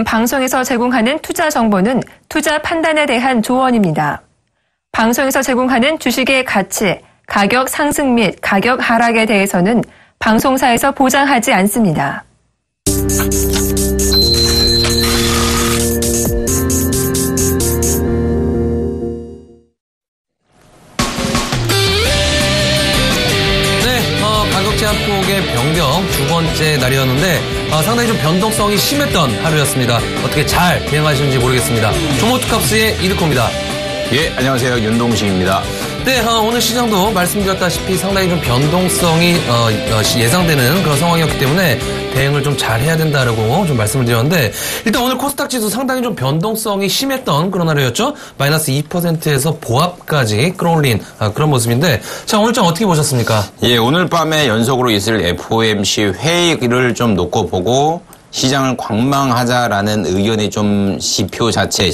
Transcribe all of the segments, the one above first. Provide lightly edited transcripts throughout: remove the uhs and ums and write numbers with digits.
지금 방송에서 제공하는 투자 정보는 투자 판단에 대한 조언입니다. 방송에서 제공하는 주식의 가치, 가격 상승 및 가격 하락에 대해서는 방송사에서 보장하지 않습니다. 가격 제한폭의 변경 두 번째 날이었는데 상당히 좀 변동성이 심했던 하루였습니다. 어떻게 잘 대응하시는지 모르겠습니다. 조모투캅스의 이득호입니다. 예, 안녕하세요. 윤동식입니다. 네, 오늘 시장도 말씀드렸다시피 상당히 좀 변동성이 예상되는 그런 상황이었기 때문에 대응을 좀 잘 해야 된다라고 좀 말씀을 드렸는데, 일단 오늘 코스닥 지수 상당히 좀 변동성이 심했던 그런 하루였죠. 마이너스 2%에서 보합까지 끌어올린 그런 모습인데, 자, 오늘 장 어떻게 보셨습니까? 예, 오늘 밤에 연속으로 있을 FOMC 회의를 좀 놓고 보고 시장을 관망하자라는 의견이 좀 지수 자체에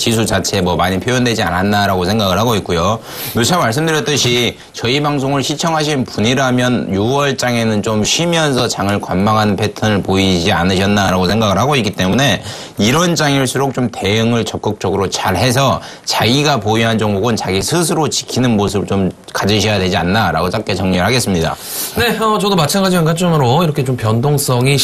많이 표현되지 않았나라고 생각을 하고 있고요. 누차 말씀드렸듯이 저희 방송을 시청하신 분이라면 6월장에는 좀 쉬면서 장을 관망하는 패턴을 보이지 않으셨나라고 생각을 하고 있기 때문에 이런 장일수록 좀 대응을 적극적으로 잘 해서 자기가 보유한 종목은 자기 스스로 지키는 모습을 좀 가지셔야 되지 않나라고 짧게 정리를 하겠습니다. 네, 저도 마찬가지 관점으로 이렇게 좀 변동성이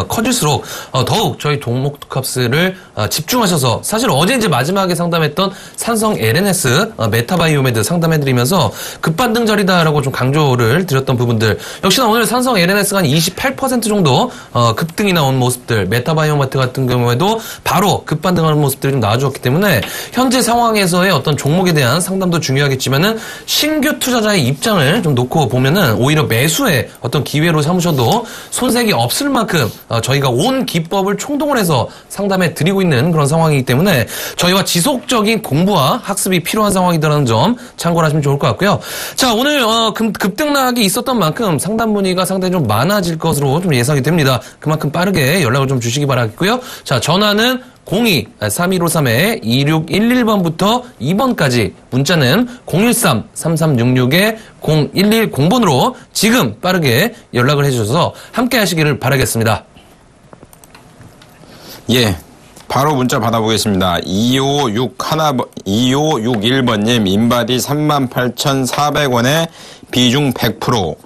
커질수록 더욱 저희 종목투캅스를 집중하셔서, 사실 어제 이제 마지막에 상담했던 삼성 LNS 메타바이오메드 상담해드리면서 급반등절이다라고 좀 강조를 드렸던 부분들, 역시나 오늘 삼성 LNS가 한 28% 정도 급등이 나온 모습들, 메타바이오메드 같은 경우에도 바로 급반등하는 모습들이 좀 나와주었기 때문에 현재 상황에서의 어떤 종목에 대한 상담도 중요하겠지만은 신규 투자자의 입장을 좀 놓고 보면은 오히려 매수의 어떤 기회로 삼으셔도 손색이 없을 만큼 저희가 온 기법을 총동원 해서 상담해 드리고 있는 그런 상황이기 때문에 저희와 지속적인 공부와 학습이 필요한 상황이라는 점 참고를 하시면 좋을 것 같고요. 자, 오늘 급등락이 있었던 만큼 상담 문의가 상당히 좀 많아질 것으로 좀 예상이 됩니다. 그만큼 빠르게 연락을 좀 주시기 바라겠고요. 자, 전화는 02-3153-2611번부터 2번까지, 문자는 013-3366-0110번으로 지금 빠르게 연락을 해주셔서 함께 하시기를 바라겠습니다. 예, 바로 문자 받아보겠습니다. 2561번님, 인바디 38,400원에 비중 100%.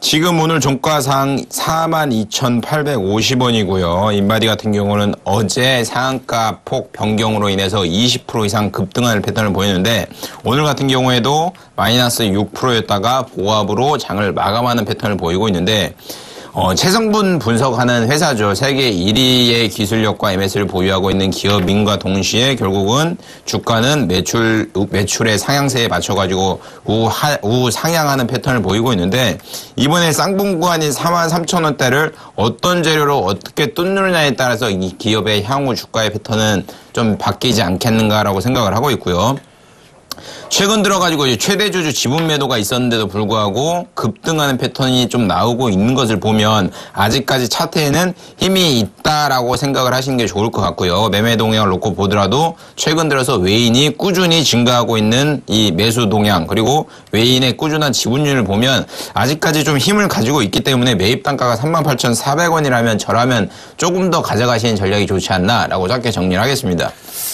지금 오늘 종가상 42,850원이고요. 인바디 같은 경우는 어제 상한가 폭 변경으로 인해서 20% 이상 급등하는 패턴을 보이는데, 오늘 같은 경우에도 마이너스 6%였다가 보합으로 장을 마감하는 패턴을 보이고 있는데, 체성분 분석하는 회사죠. 세계 1위의 기술력과 MS를 보유하고 있는 기업인과 동시에 결국은 주가는 매출의 상향세에 맞춰가지고 우후 상향하는 패턴을 보이고 있는데, 이번에 쌍봉 구간인 43,000원대를 어떤 재료로 어떻게 뚫느냐에 따라서 이 기업의 향후 주가의 패턴은 좀 바뀌지 않겠는가라고 생각을 하고 있고요. 최근 들어가지고 최대주주 지분 매도가 있었는데도 불구하고 급등하는 패턴이 좀 나오고 있는 것을 보면 아직까지 차트에는 힘이 있다라고 생각을 하시는 게 좋을 것 같고요. 매매 동향을 놓고 보더라도 최근 들어서 외인이 꾸준히 증가하고 있는 이 매수 동향, 그리고 외인의 꾸준한 지분율을 보면 아직까지 좀 힘을 가지고 있기 때문에 매입 단가가 38,400원이라면 저라면 조금 더 가져가시는 전략이 좋지 않나라고 짧게 정리를 하겠습니다.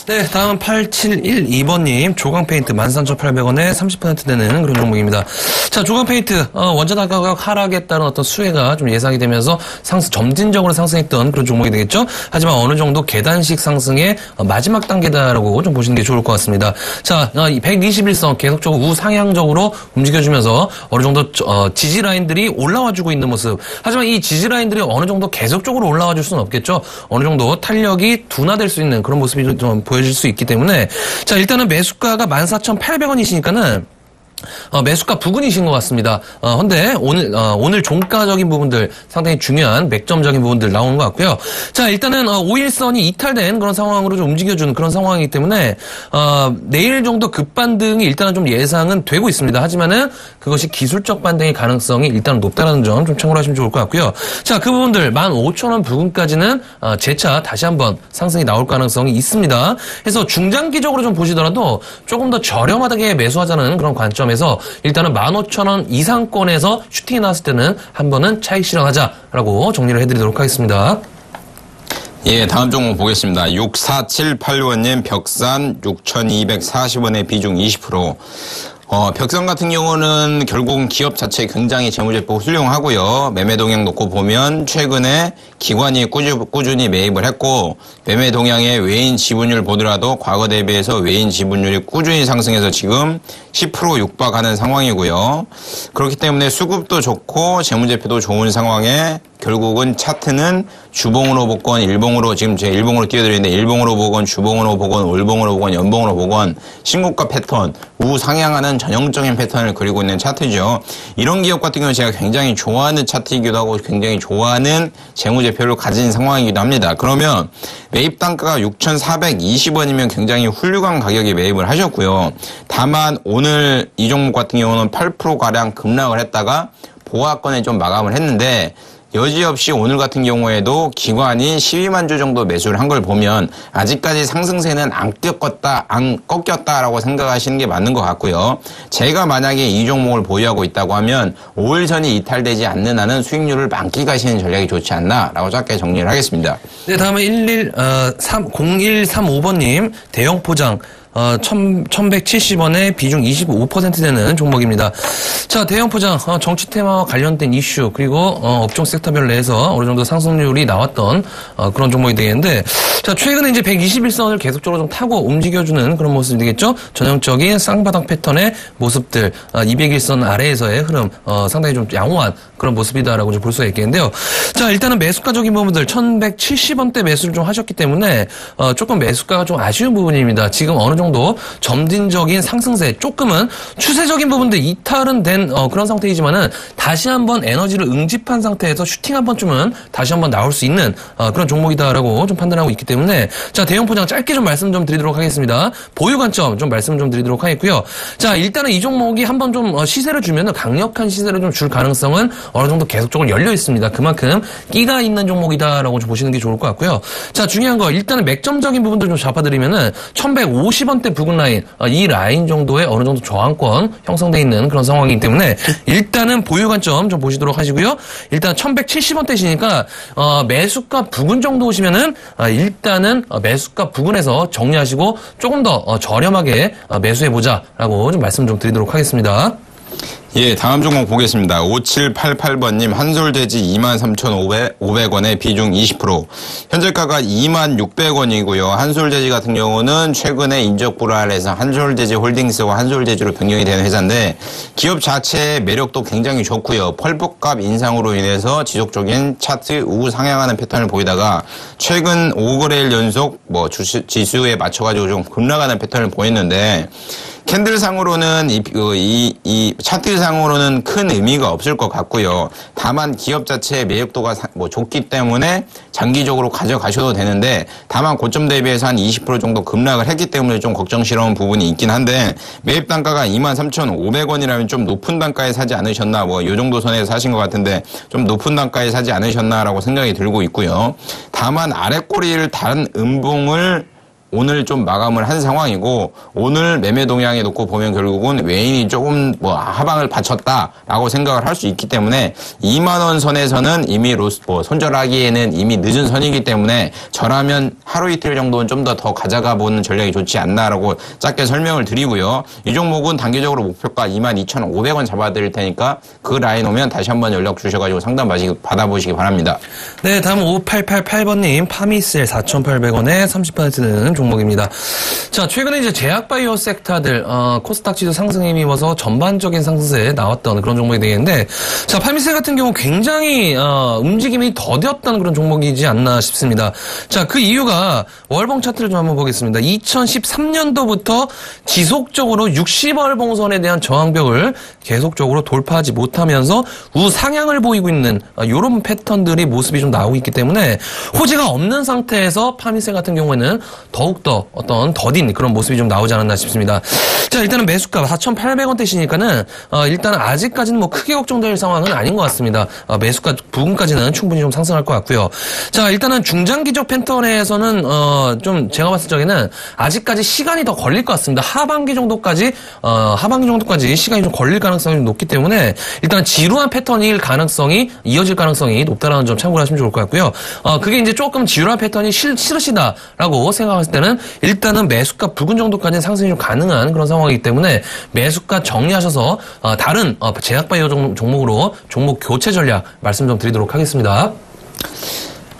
네, 다음 8712번님, 조강페인트 13,800원에 30% 되는 그런 종목입니다. 자, 조강페인트 원자재 가격 하락에 따른 어떤 수혜가 좀 예상이 되면서 점진적으로 상승했던 그런 종목이 되겠죠. 하지만 어느 정도 계단식 상승의 마지막 단계다라고 좀 보시는 게 좋을 것 같습니다. 자, 121선 계속적으로 우상향적으로 움직여주면서 어느 정도 지지 라인들이 올라와주고 있는 모습. 하지만 이 지지 라인들이 어느 정도 계속적으로 올라와줄 수는 없겠죠. 어느 정도 탄력이 둔화될 수 있는 그런 모습이 좀 보여질 수 있기 때문에, 자, 일단은 매수가가 14,800원이시니까는 매수가 부근이신 것 같습니다. 근데 오늘 종가적인 부분들 상당히 중요한 맥점적인 부분들 나오는 것 같고요. 자, 일단은 5일선이 이탈된 그런 상황으로 좀 움직여주는 그런 상황이기 때문에 내일 정도 급반등이 일단은 좀 예상은 되고 있습니다. 하지만은 그것이 기술적 반등의 가능성이 일단 높다는 점 좀 참고를 하시면 좋을 것 같고요. 자, 그 부분들 15,000원 부근까지는 재차 다시 한번 상승이 나올 가능성이 있습니다. 그래서 중장기적으로 좀 보시더라도 조금 더 저렴하게 매수하자는 그런 관점에서 일단은 15,000원 이상권에서 슈팅이 나왔을 때는 한 번은 차익 실현하자라고 정리를 해드리도록 하겠습니다. 예, 다음 종목 보겠습니다. 6478원님 벽산 6,240원의 비중 20%. 벽산 같은 경우는 결국은 기업 자체 굉장히 재무제표 훌륭하고요. 매매 동향 놓고 보면 최근에 기관이 꾸준히 매입을 했고 매매 동향의 외인 지분율 보더라도 과거 대비해서 외인 지분율이 꾸준히 상승해서 지금 10% 육박하는 상황이고요. 그렇기 때문에 수급도 좋고 재무제표도 좋은 상황에 결국은 차트는 주봉으로 보건 일봉으로 지금 제가 일봉으로 띄워드리는데 일봉으로 보건 주봉으로 보건 월봉으로 보건 연봉으로 보건 신고가 패턴 우상향하는 전형적인 패턴을 그리고 있는 차트죠. 이런 기업 같은 경우는 제가 굉장히 좋아하는 차트이기도 하고 굉장히 좋아하는 재무제표를 가진 상황이기도 합니다. 그러면 매입 단가가 6,420원이면 굉장히 훌륭한 가격에 매입을 하셨고요. 다만 오늘 이 종목 같은 경우는 8%가량 급락을 했다가 보합권에 좀 마감을 했는데 여지없이 오늘 같은 경우에도 기관이 12만 주 정도 매수를 한 걸 보면 아직까지 상승세는 안 꺾였다라고 생각하시는 게 맞는 것 같고요. 제가 만약에 이 종목을 보유하고 있다고 하면 5일 전이 이탈되지 않는 한은 수익률을 만끽하시는 전략이 좋지 않나라고 짧게 정리를 하겠습니다. 네, 다음은 0135번님 대형 포장 1,170원에 비중 25% 되는 종목입니다. 자, 대형 포장, 정치 테마와 관련된 이슈, 그리고, 업종 섹터별 내에서 어느 정도 상승률이 나왔던, 그런 종목이 되겠는데, 자, 최근에 이제 121선을 계속적으로 좀 타고 움직여주는 그런 모습이 되겠죠? 전형적인 쌍바닥 패턴의 모습들, 201선 아래에서의 흐름, 상당히 좀 양호한 그런 모습이다라고 좀 볼 수가 있겠는데요. 자, 일단은 매수가적인 부분들, 1,170원대 매수를 좀 하셨기 때문에, 조금 매수가가 좀 아쉬운 부분입니다. 지금 어느 정도 점진적인 상승세, 조금은 추세적인 부분들 이탈은 된 그런 상태이지만은 다시 한번 에너지를 응집한 상태에서 슈팅 한 번쯤은 다시 한번 나올 수 있는 그런 종목이다라고 좀 판단하고 있기 때문에 자, 대형 포장 짧게 좀 말씀 좀 드리도록 하겠습니다. 보유 관점 좀 말씀 좀 드리도록 하겠고요. 자, 일단은 이 종목이 한번 좀 시세를 주면은 강력한 시세를 좀 줄 가능성은 어느 정도 계속적으로 열려 있습니다. 그만큼 끼가 있는 종목이다라고 좀 보시는 게 좋을 것 같고요. 자, 중요한 거 일단은 맥점적인 부분들 좀 잡아드리면은 1,150원대 부근 라인, 이 라인 정도에 어느 정도 저항권 형성돼 있는 그런 상황이기 때문에 일단은 보유 관점 좀 보시도록 하시고요. 일단 1,170원대시니까 매수가 부근 정도 오시면은 일단은 매수가 부근에서 정리하시고 조금 더 저렴하게 매수해보자라고 좀 말씀 좀 드리도록 하겠습니다. 예, 다음 종목 보겠습니다. 5788번님 한솔돼지 23,500원에 비중 20%. 현재가가 26,600원이고요. 한솔돼지 같은 경우는 최근에 인적 불안해서 한솔돼지 홀딩스와 한솔돼지로 변경이 되는 회사인데 기업 자체의 매력도 굉장히 좋고요. 펄프값 인상으로 인해서 지속적인 차트 우상향하는 패턴을 보이다가 최근 5거래일 연속 지수에 맞춰가지고 좀 급락하는 패턴을 보였는데 캔들상으로는 이 차트상으로는 큰 의미가 없을 것 같고요. 다만 기업 자체의 매력도가 좋기 때문에 장기적으로 가져가셔도 되는데 다만 고점 대비해서 한 20% 정도 급락을 했기 때문에 좀 걱정스러운 부분이 있긴 한데 매입 단가가 23,500원이라면 좀 높은 단가에 사지 않으셨나 이 정도 선에서 사신 것 같은데 좀 높은 단가에 사지 않으셨나라고 생각이 들고 있고요. 다만 아랫꼬리를 다른 음봉을 오늘 좀 마감을 한 상황이고 오늘 매매 동향에 놓고 보면 결국은 외인이 조금 하방을 받쳤다라고 생각을 할 수 있기 때문에 2만 원 선에서는 이미 손절하기에는 이미 늦은 선이기 때문에 저라면 하루 이틀 정도는 좀 더 가져가 보는 전략이 좋지 않나라고 짧게 설명을 드리고요. 이 종목은 단기적으로 목표가 22,500원 잡아드릴 테니까 그 라인 오면 다시 한번 연락 주셔가지고 상담 받아보시기 바랍니다. 네, 다음 5888번님 파미셀 4,800원에 30%는 종목입니다. 자, 최근에 이제 제약바이오 섹터들, 코스닥 지수 상승에 힘입어서 전반적인 상승세에 나왔던 그런 종목이 되겠는데, 자, 파미셀 같은 경우 굉장히, 움직임이 더뎠다는 그런 종목이지 않나 싶습니다. 자, 그 이유가 월봉 차트를 좀 한번 보겠습니다. 2013년도부터 지속적으로 60월봉선에 대한 저항벽을 계속적으로 돌파하지 못하면서 우상향을 보이고 있는, 이런 패턴들이 모습이 좀 나오고 있기 때문에 호재가 없는 상태에서 파미셀 같은 경우에는 더욱 더욱더 어떤 더딘 그런 모습이 좀 나오지 않았나 싶습니다. 자, 일단은 매수가 4,800원대시니까는, 일단은 아직까지는 뭐 크게 걱정될 상황은 아닌 것 같습니다. 매수가 부근까지는 충분히 좀 상승할 것 같고요. 자, 일단은 중장기적 패턴에서는, 좀 제가 봤을 적에는 아직까지 시간이 더 걸릴 것 같습니다. 하반기 정도까지 시간이 좀 걸릴 가능성이 높기 때문에 일단 지루한 패턴일 가능성이, 이어질 가능성이 높다라는 점 참고를 하시면 좋을 것 같고요. 그게 이제 조금 지루한 패턴이 싫으시다라고 생각했을 때는 일단은 매수가 부근 정도까지는 상승이 좀 가능한 그런 상황이기 때문에 매수가 정리하셔서 다른 제약바이오 종목으로 종목 교체 전략 말씀 좀 드리도록 하겠습니다.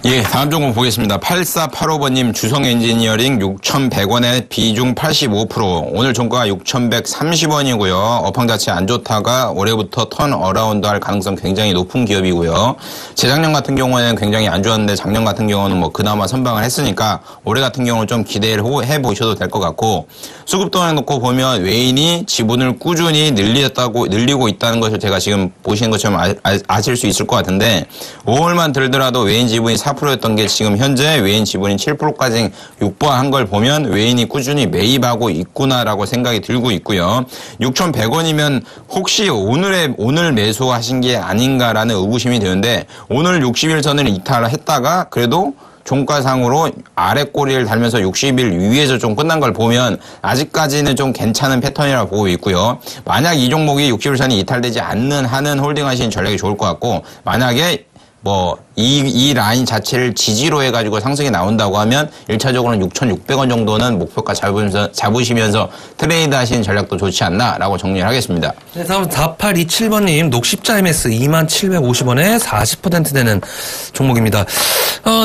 예, 다음 종목 보겠습니다. 8485번님 주성 엔지니어링 6,100원에 비중 85%. 오늘 종가가 6,130원이고요. 업황 자체 안 좋다가 올해부터 턴 어라운드 할 가능성 굉장히 높은 기업이고요. 재작년 같은 경우에는 굉장히 안 좋았는데 작년 같은 경우는 뭐 그나마 선방을 했으니까 올해 같은 경우는 좀 기대를 해보셔도 될 것 같고, 수급동향 놓고 보면 외인이 지분을 꾸준히 늘리고 있다는 것을 제가 지금 보시는 것처럼 아실 수 있을 것 같은데, 5월만 들더라도 외인 지분이 4%였던 게 지금 현재 외인 지분이 7%까지 육박한 걸 보면 외인이 꾸준히 매입하고 있구나라고 생각이 들고 있고요. 6,100원이면 혹시 오늘 매수하신 게 아닌가라는 의구심이 드는데, 오늘 60일선을 이탈했다가 그래도 종가상으로 아래 꼬리를 달면서 60일 위에서 좀 끝난 걸 보면 아직까지는 좀 괜찮은 패턴이라고 보고 있고요. 만약 이 종목이 60일선이 이탈되지 않는 한은 홀딩하시는 전략이 좋을 것 같고, 만약에 이 라인 자체를 지지로 해가지고 상승이 나온다고 하면 1차적으로는 6,600원 정도는 목표가 잡으시면서 트레이드 하시는 전략도 좋지 않나라고 정리를 하겠습니다. 네, 다음 4827번님 녹십자 MS 2750원에 40% 되는 종목입니다.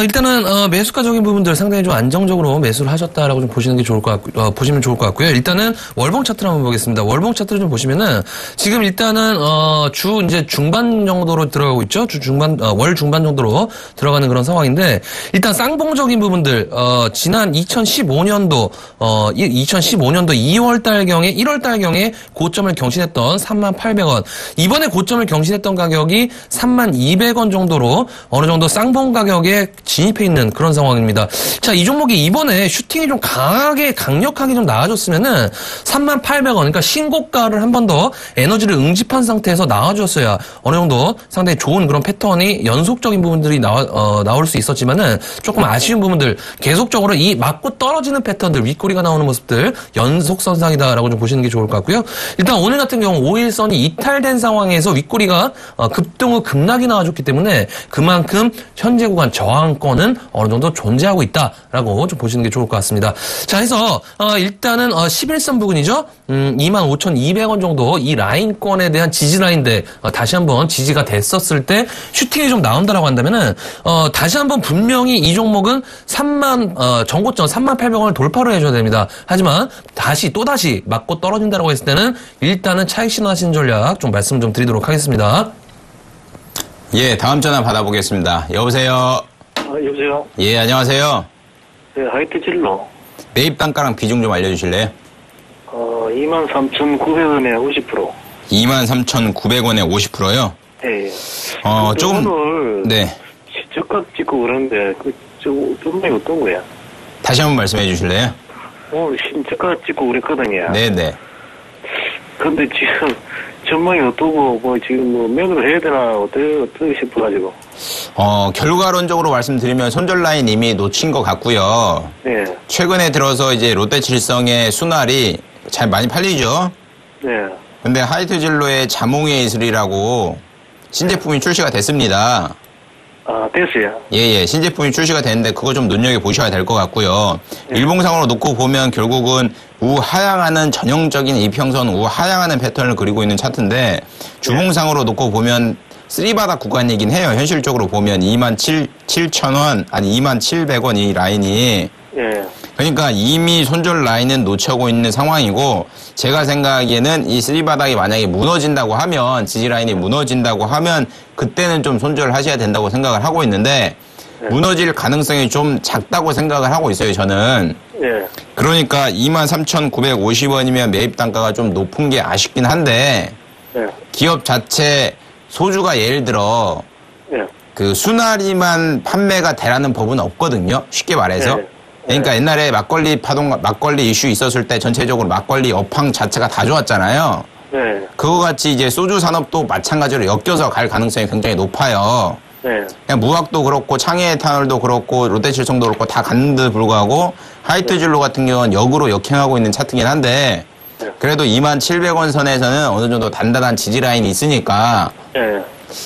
일단은 매수가적인 부분들 상당히 좀 안정적으로 매수를 하셨다라고 좀 보시는 게 좋을 것 같고, 보시면 좋을 것 같고요. 일단은 월봉 차트를 한번 보겠습니다. 월봉 차트를 좀 보시면은 지금 일단은 이제 중반 정도로 들어가고 있죠. 월 중반 정도로 들어가는 그런 상황인데, 일단 쌍봉적인 부분들 지난 2015년도 2월달경에 1월달경에 고점을 경신했던 38,000원, 이번에 고점을 경신했던 가격이 32,000원 정도로 어느 정도 쌍봉 가격에 진입해 있는 그런 상황입니다. 자, 이 종목이 이번에 슈팅이 좀 강력하게 좀 나와줬으면은 38,000원, 그러니까 신고가를 한 번 더 에너지를 응집한 상태에서 나와줬어야 어느 정도 상당히 좋은 그런 패턴이 연속적인 부분들이 나올 수 있었지만은 조금 아쉬운 부분들, 계속적으로 이 맞고 떨어지는 패턴들, 윗꼬리가 나오는 모습들 연속선상이다라고 좀 보시는 게 좋을 것 같고요. 일단 오늘 같은 경우 5일선이 이탈된 상황에서 윗꼬리가 급등 후 급락이 나와줬기 때문에 그만큼 현재 구간 저항권은 어느 정도 존재하고 있다라고 좀 보시는 게 좋을 것 같습니다. 자, 해서 일단은 11선 부근이죠. 25,200원 정도 이 라인권에 대한 지지 라인대 다시 한번 지지가 됐었을 때 슈팅이 좀 나온다라고 한다면은 다시 한번 분명히 이 종목은 전고점 38,000원을 돌파를 해줘야 됩니다. 하지만 또다시 맞고 떨어진다라고 했을 때는 일단은 차익 신호하시는 전략 좀 말씀 좀 드리도록 하겠습니다. 예, 다음 전화 받아보겠습니다. 여보세요. 여보세요. 예, 안녕하세요. 네, 하이트질로. 매입 단가랑 비중 좀 알려주실래요? 23,900원에 50%. 23,900원에 50%요? 네. 조금 오늘 네. 저가 찍고 그러는데 전망이 어떤 거야? 다시 한번 말씀해 주실래요? 오늘 신저가 찍고 그랬거든요. 네네. 근데 지금 전망이 어떠고 지금 매도를 해야 되나 어떻게 싶어가지고. 결과론적으로 말씀드리면 손절 라인 이미 놓친 것 같고요. 네. 최근에 들어서 이제 롯데칠성의 순알이 잘 많이 팔리죠. 네. 근데 하이트진로의 자몽의 이슬이라고 신제품이 출시가 됐습니다. 됐어요. 예. 신제품이 출시가 됐는데 그거 좀 눈여겨보셔야 될 것 같고요. 네. 일봉상으로 놓고 보면 결국은 우하향하는 전형적인 이평선 우하향하는 패턴을 그리고 있는 차트인데, 주봉상으로 놓고 보면 쓰리바닥 구간이긴 해요. 현실적으로 보면 27,000원, 아니 27,100원 이 라인이. 예. 그러니까 이미 손절 라인은 놓쳐고 있는 상황이고, 제가 생각하기에는 이 쓰리바닥이 만약에 무너진다고 하면, 지지 라인이 무너진다고 하면 그때는 좀 손절을 하셔야 된다고 생각을 하고 있는데, 무너질 가능성이 좀 작다고 생각을 하고 있어요, 저는. 예. 그러니까 23,950원이면 매입 단가가 좀 높은 게 아쉽긴 한데, 기업 자체 소주가 예를 들어 그 순하리만 판매가 되라는 법은 없거든요. 쉽게 말해서. 그러니까 옛날에 막걸리 이슈 있었을 때 전체적으로 막걸리 업황 자체가 다 좋았잖아요. 네. 그거 같이 이제 소주 산업도 마찬가지로 엮여서 갈 가능성이 굉장히 높아요. 네. 그냥 무학도 그렇고 창의에탄올도 그렇고 롯데칠성도 그렇고 다 갔는데도 불구하고 하이트진로 같은 경우는 역으로 역행하고 있는 차트긴 한데 그래도 27,000원 선에서는 어느 정도 단단한 지지 라인이 있으니까 네.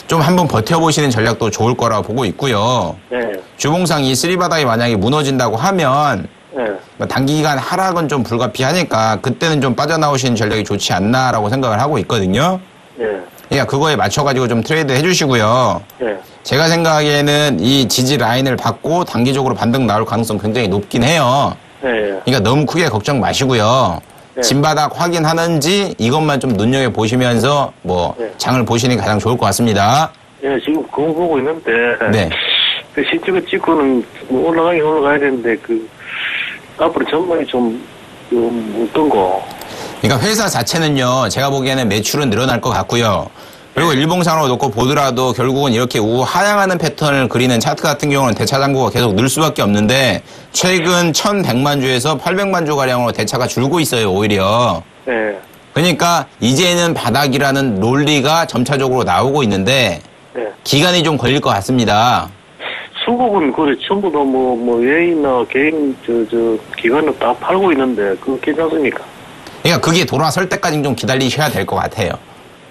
좀 한번 버텨보시는 전략도 좋을 거라고 보고 있고요. 네. 주봉상 이 쓰리바닥이 만약에 무너진다고 하면 네. 단기간 하락은 좀 불가피하니까 그때는 좀 빠져나오시는 전략이 좋지 않나라고 생각을 하고 있거든요. 네. 그러니까 그거에 맞춰가지고 좀 트레이드 해주시고요. 네. 제가 생각하기에는 이 지지 라인을 받고 단기적으로 반등 나올 가능성 굉장히 높긴 해요. 네. 그러니까 너무 크게 걱정 마시고요. 네. 진바닥 확인하는지 이것만 좀 눈여겨보시면서 뭐 네. 장을 보시는 게 가장 좋을 것 같습니다. 네, 지금 그거 보고 있는데. 네. 그 실제로 찍고는 뭐 올라가긴 올라가야 되는데, 앞으로 전망이 좀 어떤 거? 그러니까 회사 자체는요, 제가 보기에는 매출은 늘어날 것 같고요. 그리고 일봉상으로 놓고 보더라도 결국은 이렇게 우하향하는 패턴을 그리는 차트 같은 경우는 대차 잔고가 계속 늘 수밖에 없는데 최근 1,100만 주에서 800만 주 가량으로 대차가 줄고 있어요, 오히려. 네. 그러니까 이제는 바닥이라는 논리가 점차적으로 나오고 있는데 네. 기간이 좀 걸릴 것 같습니다. 수급은 그래 전부 다 외인이나 개인 기관을 다 팔고 있는데 그거 괜찮습니까? 그러니까 그게 돌아설 때까지 좀 기다리셔야 될 것 같아요.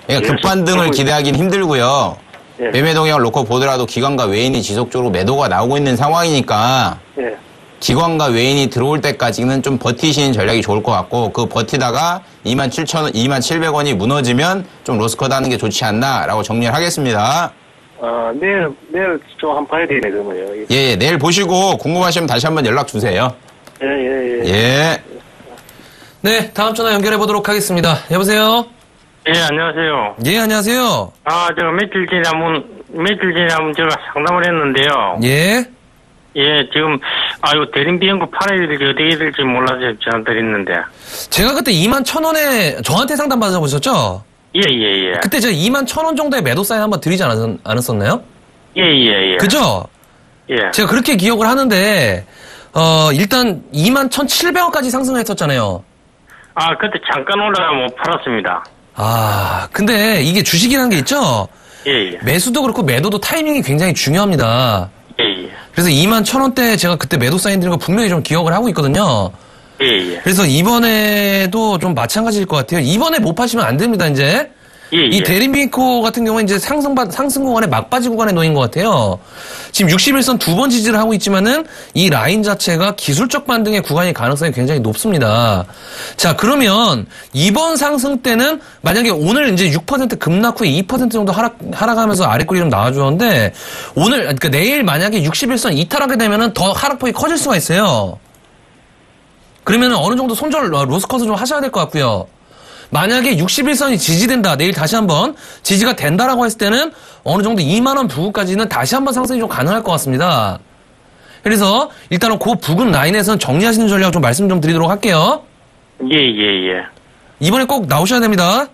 그러니까 예, 급반등을 기대하기는 힘들고요. 예. 매매 동향을 놓고 보더라도 기관과 외인이 지속적으로 매도가 나오고 있는 상황이니까 예. 기관과 외인이 들어올 때까지는 좀 버티시는 전략이 좋을 것 같고 그 버티다가 27,000원이 무너지면 좀 로스컷 하는 게 좋지 않나라고 정리를 하겠습니다. 아, 내일 좀 한번 봐야 되네, 그러면요. 예, 내일 보시고 궁금하시면 다시 한번 연락 주세요. 예. 예. 네, 다음 전화 연결해 보도록 하겠습니다. 여보세요? 예, 안녕하세요. 예, 안녕하세요. 제가 며칠 전에 한번 제가 상담을 했는데요. 예. 예, 지금, 이거 대림비연구 팔아야 될지 어떻게 해야 될지 몰라서 전화 드렸는데. 제가 그때 21,000원에 저한테 상담 받아보셨죠? 예. 그때 제가 21,000원 정도의 매도 사인 한번 드리지 않았었나요? 예. 그죠? 예. 제가 그렇게 기억을 하는데, 일단 21,700원까지 상승을 했었잖아요. 그때 잠깐 올라가 못 팔았습니다. 근데 이게 주식이라는 게 있죠? 예. 매수도 그렇고 매도도 타이밍이 굉장히 중요합니다. 예. 그래서 21,000원대 제가 그때 매도 사인 드린 거 분명히 좀 기억을 하고 있거든요. 예. 그래서 이번에도 좀 마찬가지일 것 같아요. 이번에 못 파시면 안 됩니다, 이제. 예. 이 대림비코 같은 경우는 이제 상승 구간에 막바지 구간에 놓인 것 같아요. 지금 61선 두 번 지지를 하고 있지만은 이 라인 자체가 기술적 반등의 구간일 가능성이 굉장히 높습니다. 자, 그러면 이번 상승 때는 만약에 오늘 이제 6% 급락 후에 2% 정도 하락하면서 아래꼬리 좀 나와주었는데 그러니까 내일 만약에 61선 이탈하게 되면은 더 하락폭이 커질 수가 있어요. 그러면은 어느 정도 로스컷을 좀 하셔야 될 것 같고요. 만약에 61선이 지지된다, 내일 다시 한번 지지가 된다라고 했을 때는 어느 정도 2만원 부근까지는 다시 한번 상승이 좀 가능할 것 같습니다. 그래서 일단은 그 부근 라인에서는 정리하시는 전략을 좀 말씀 좀 드리도록 할게요. 예. 이번에 꼭 나오셔야 됩니다.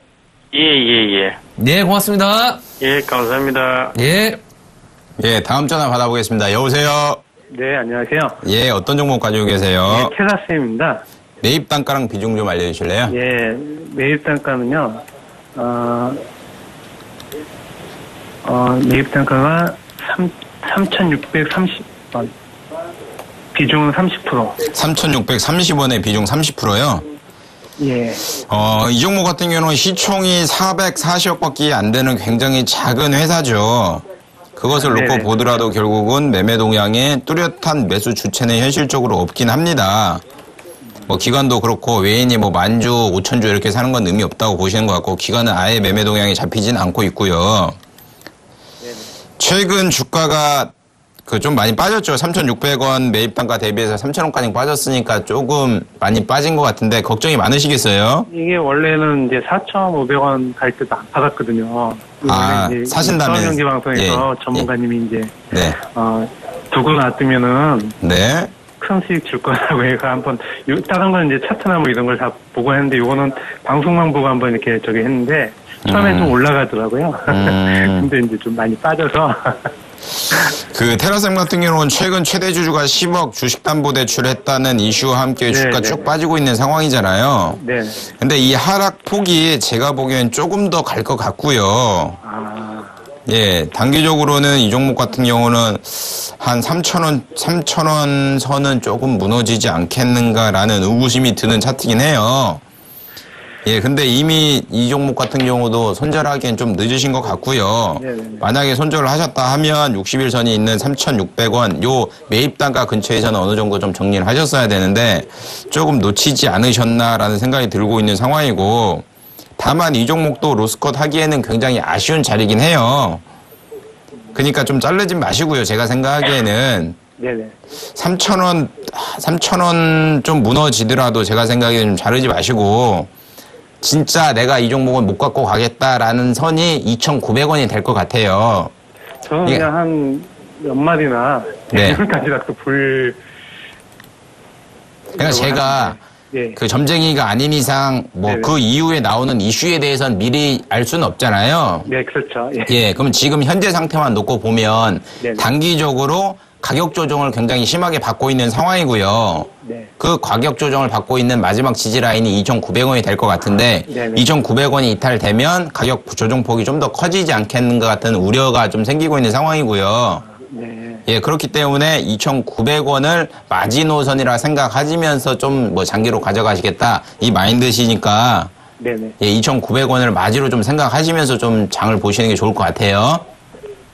예. 네, 고맙습니다. 예, 감사합니다. 예. 예, 다음 전화 받아보겠습니다. 여보세요? 네, 안녕하세요. 예, 어떤 종목 가지고 계세요? 캐사스입니다. 매입 단가랑 비중 좀 알려주실래요? 예, 매입 단가는요, 매입 단가가 3,630원. 비중은 30%. 3,630원에 비중 30%요? 예. 이 종목 같은 경우는 시총이 440억밖에 안 되는 굉장히 작은 회사죠. 그것을 놓고 네네. 보더라도 결국은 매매 동향에 뚜렷한 매수 주체는 현실적으로 없긴 합니다. 기관도 그렇고 외인이 만주, 5천주 이렇게 사는 건 의미 없다고 보시는 것 같고 기관은 아예 매매 동향이 잡히진 않고 있고요. 최근 주가가 좀 많이 빠졌죠. 3,600원 매입 단가 대비해서 3,000원까지 빠졌으니까 조금 많이 빠진 것 같은데 걱정이 많으시겠어요? 이게 원래는 이제 4,500원 갈 때도 안 팔았거든요. 사신다면. 경제 방송에서 예. 전문가님이 이제, 네. 두고 놔두면은 네. 큰 수익 줄 거라고 해서 한번, 다른 건 이제 차트나 이런 걸 다 보고 했는데, 요거는 방송만 보고 한번 이렇게 했는데, 처음엔 좀 올라가더라고요. 근데 이제 좀 많이 빠져서. 그 테라셈 같은 경우는 최근 최대 주주가 10억 주식담보대출했다는 이슈와 함께 주가 쭉 빠지고 있는 상황이잖아요. 네. 근데 이 하락 폭이 제가 보기엔 조금 더 갈 것 같고요. 예, 단기적으로는 이 종목 같은 경우는 한 3,000원 선은 조금 무너지지 않겠는가라는 의구심이 드는 차트긴 해요. 예, 근데 이미 이 종목 같은 경우도 손절하기엔 좀 늦으신 것 같고요. 만약에 손절을 하셨다 하면 60일선이 있는 3,600원 요 매입 단가 근처에서는 어느 정도 좀 정리를 하셨어야 되는데 조금 놓치지 않으셨나라는 생각이 들고 있는 상황이고, 다만 이 종목도 로스컷 하기에는 굉장히 아쉬운 자리긴 해요. 그러니까 좀 자르지 마시고요. 제가 생각하기에는 3,000원 좀 무너지더라도 제가 생각에는 좀 자르지 마시고, 진짜 내가 이 종목은 못 갖고 가겠다라는 선이 2,900원이 될 것 같아요. 저는 그냥 한 연말이나 내년까지라도 그러니까 제가 그 점쟁이가 아닌 이상 뭐 그 이후에 나오는 이슈에 대해서는 미리 알 수는 없잖아요. 네, 그렇죠. 예, 그럼 지금 현재 상태만 놓고 보면 단기적으로 가격 조정을 굉장히 심하게 받고 있는 상황이고요. 그 가격 조정을 받고 있는 마지막 지지 라인이 2,900원이 될 것 같은데 2,900원이 이탈되면 가격 조정폭이 좀 더 커지지 않겠는가 같은 우려가 좀 생기고 있는 상황이고요. 예, 그렇기 때문에 2,900원을 마지노선이라 생각하시면서 좀 뭐 장기로 가져가시겠다 이 마인드시니까 예, 2,900원을 마지로 좀 생각하시면서 좀 장을 보시는 게 좋을 것 같아요.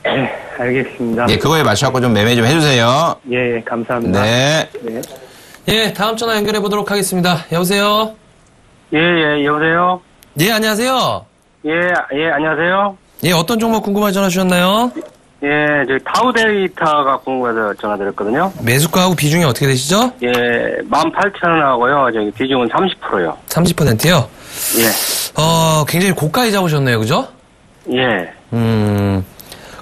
네, 알겠습니다. 예, 그거에 맞춰갖고 좀 매매 좀 해주세요. 예, 감사합니다. 네. 예, 다음 전화 연결해 보도록 하겠습니다. 여보세요? 예, 여보세요? 예, 안녕하세요? 예, 안녕하세요? 예, 어떤 종목 궁금해 전화 주셨나요? 예, 저 타우데이터가 궁금해서 전화드렸거든요. 매수가하고 비중이 어떻게 되시죠? 예, 18,000원 하고요. 저기 비중은 30%요. 30%요? 예. 굉장히 고가에 잡으셨네요, 그죠? 예.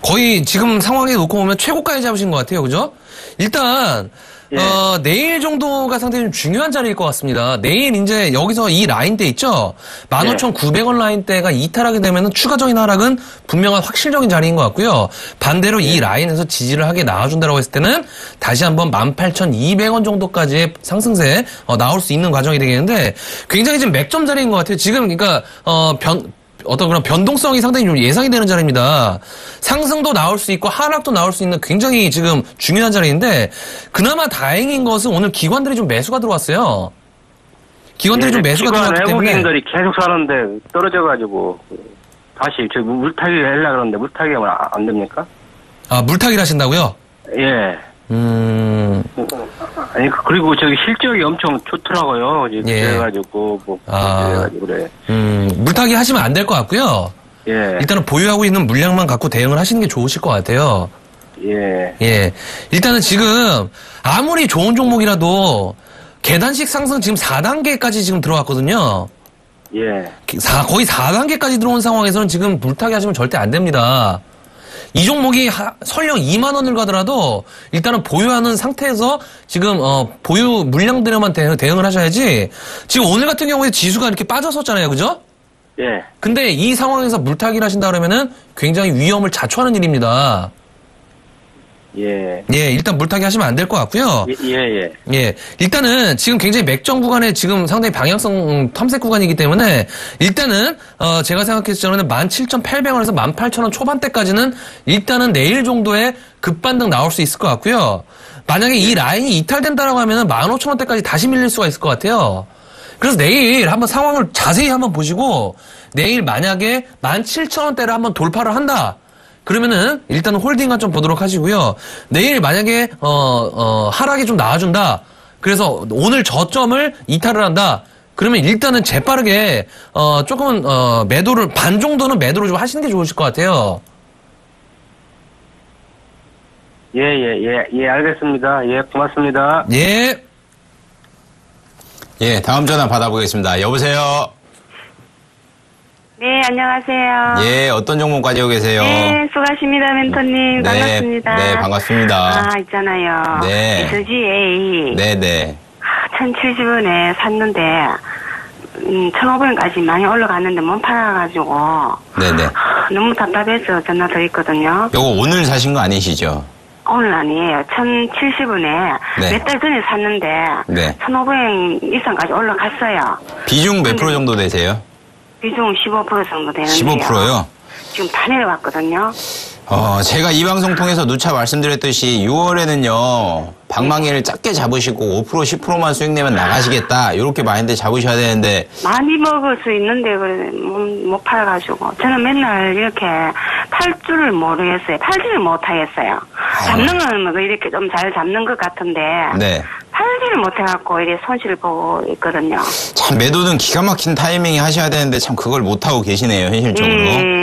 거의 지금 상황에 놓고 보면 최고가에 잡으신 것 같아요, 그죠? 일단, 내일 정도가 상당히 좀 중요한 자리일 것 같습니다. 내일 이제 여기서 이 라인대 있죠? 15,900원 라인대가 이탈하게 되면 추가적인 하락은 분명한 확실적인 자리인 것 같고요. 반대로 이 라인에서 지지를 하게 나와준다고 했을 때는 다시 한번 18,200원 정도까지의 상승세 나올 수 있는 과정이 되겠는데 굉장히 지금 맥점 자리인 것 같아요. 지금 그러니까 어떤 그런 변동성이 상당히 좀 예상이 되는 자리입니다. 상승도 나올 수 있고 하락도 나올 수 있는 굉장히 지금 중요한 자리인데 그나마 다행인 것은 오늘 기관들이 좀 매수가 들어왔어요. 기관들이 좀 매수가 들어왔기 때문에 외국인들이 계속 사는데 떨어져가지고 다시 저 물타기 하려고 그러는데 물타기 하면 안 됩니까? 아, 물타기를 하신다고요? 예. 아니 그리고 저기 실적이 엄청 좋더라고요. 그래가지고 그래가지고 그래. 물타기 하시면 안 될 것 같고요. 예. 일단은 보유하고 있는 물량만 갖고 대응을 하시는 게 좋으실 것 같아요. 예. 일단은 지금 아무리 좋은 종목이라도 계단식 상승 지금 4단계까지 지금 들어왔거든요. 예. 거의 4단계까지 들어온 상황에서는 지금 물타기 하시면 절대 안 됩니다. 이 종목이 설령 2만 원을 가더라도 일단은 보유하는 상태에서 지금 보유 물량들에만 대응을 하셔야지. 지금 오늘 같은 경우에 지수가 이렇게 빠졌었잖아요, 그죠? 예. 근데 이 상황에서 물타기를 하신다 그러면은 굉장히 위험을 자초하는 일입니다. 예. 일단 물타기 하시면 안 될 것 같고요. 예. 일단은 지금 굉장히 맥점 구간에 지금 상당히 방향성 탐색 구간이기 때문에 일단은 제가 생각했을 때는 17,800원에서 18,000원 초반대까지는 일단은 내일 정도의 급반등 나올 수 있을 것 같고요. 만약에 이 라인이 이탈된다라고 하면은 15,000원대까지 다시 밀릴 수가 있을 것 같아요. 그래서 내일 한번 상황을 자세히 한번 보시고 내일 만약에 17,000원대를 한번 돌파를 한다. 그러면은 일단은 홀딩만 좀 보도록 하시고요. 내일 만약에 하락이 좀 나와준다. 그래서 오늘 저점을 이탈을 한다. 그러면 일단은 재빠르게 조금은 매도를 반 정도는 매도를 좀 하시는 게 좋으실 것 같아요. 예, 알겠습니다. 예, 고맙습니다. 예, 다음 전화 받아보겠습니다. 여보세요? 네, 안녕하세요. 예, 어떤 종목 가지고 계세요? 네, 수고하십니다, 멘토님. 반갑습니다. 네, 반갑습니다. 있잖아요. 네. SGA. 네네. 1,070원에 샀는데, 1,500원까지 많이 올라갔는데 못 팔아가지고. 네네. 너무 답답해서 전화 드렸거든요. 요거 오늘 사신 거 아니시죠? 오늘 아니에요. 1,070원에 네. 몇 달 전에 샀는데 네. 1,500원 이상까지 올라갔어요. 비중 몇 프로 정도 되세요? 비중 15% 정도 되는데요. 15%요? 지금 다 내려왔거든요. 제가 이 방송 통해서 누차 말씀드렸듯이 6월에는요, 방망이를 작게 잡으시고 5%, 10%만 수익 내면 나가시겠다. 이렇게 마인드 잡으셔야 되는데. 많이 먹을 수 있는데, 그래, 못 팔아가지고. 저는 맨날 이렇게 팔 줄을 모르겠어요. 팔지를 못하겠어요. 잡는 건 뭐 이렇게 좀 잘 잡는 것 같은데. 네. 팔지를 못해갖고 이렇게 손실을 보고 있거든요. 참, 매도는 기가 막힌 타이밍에 하셔야 되는데 참 그걸 못하고 계시네요, 현실적으로.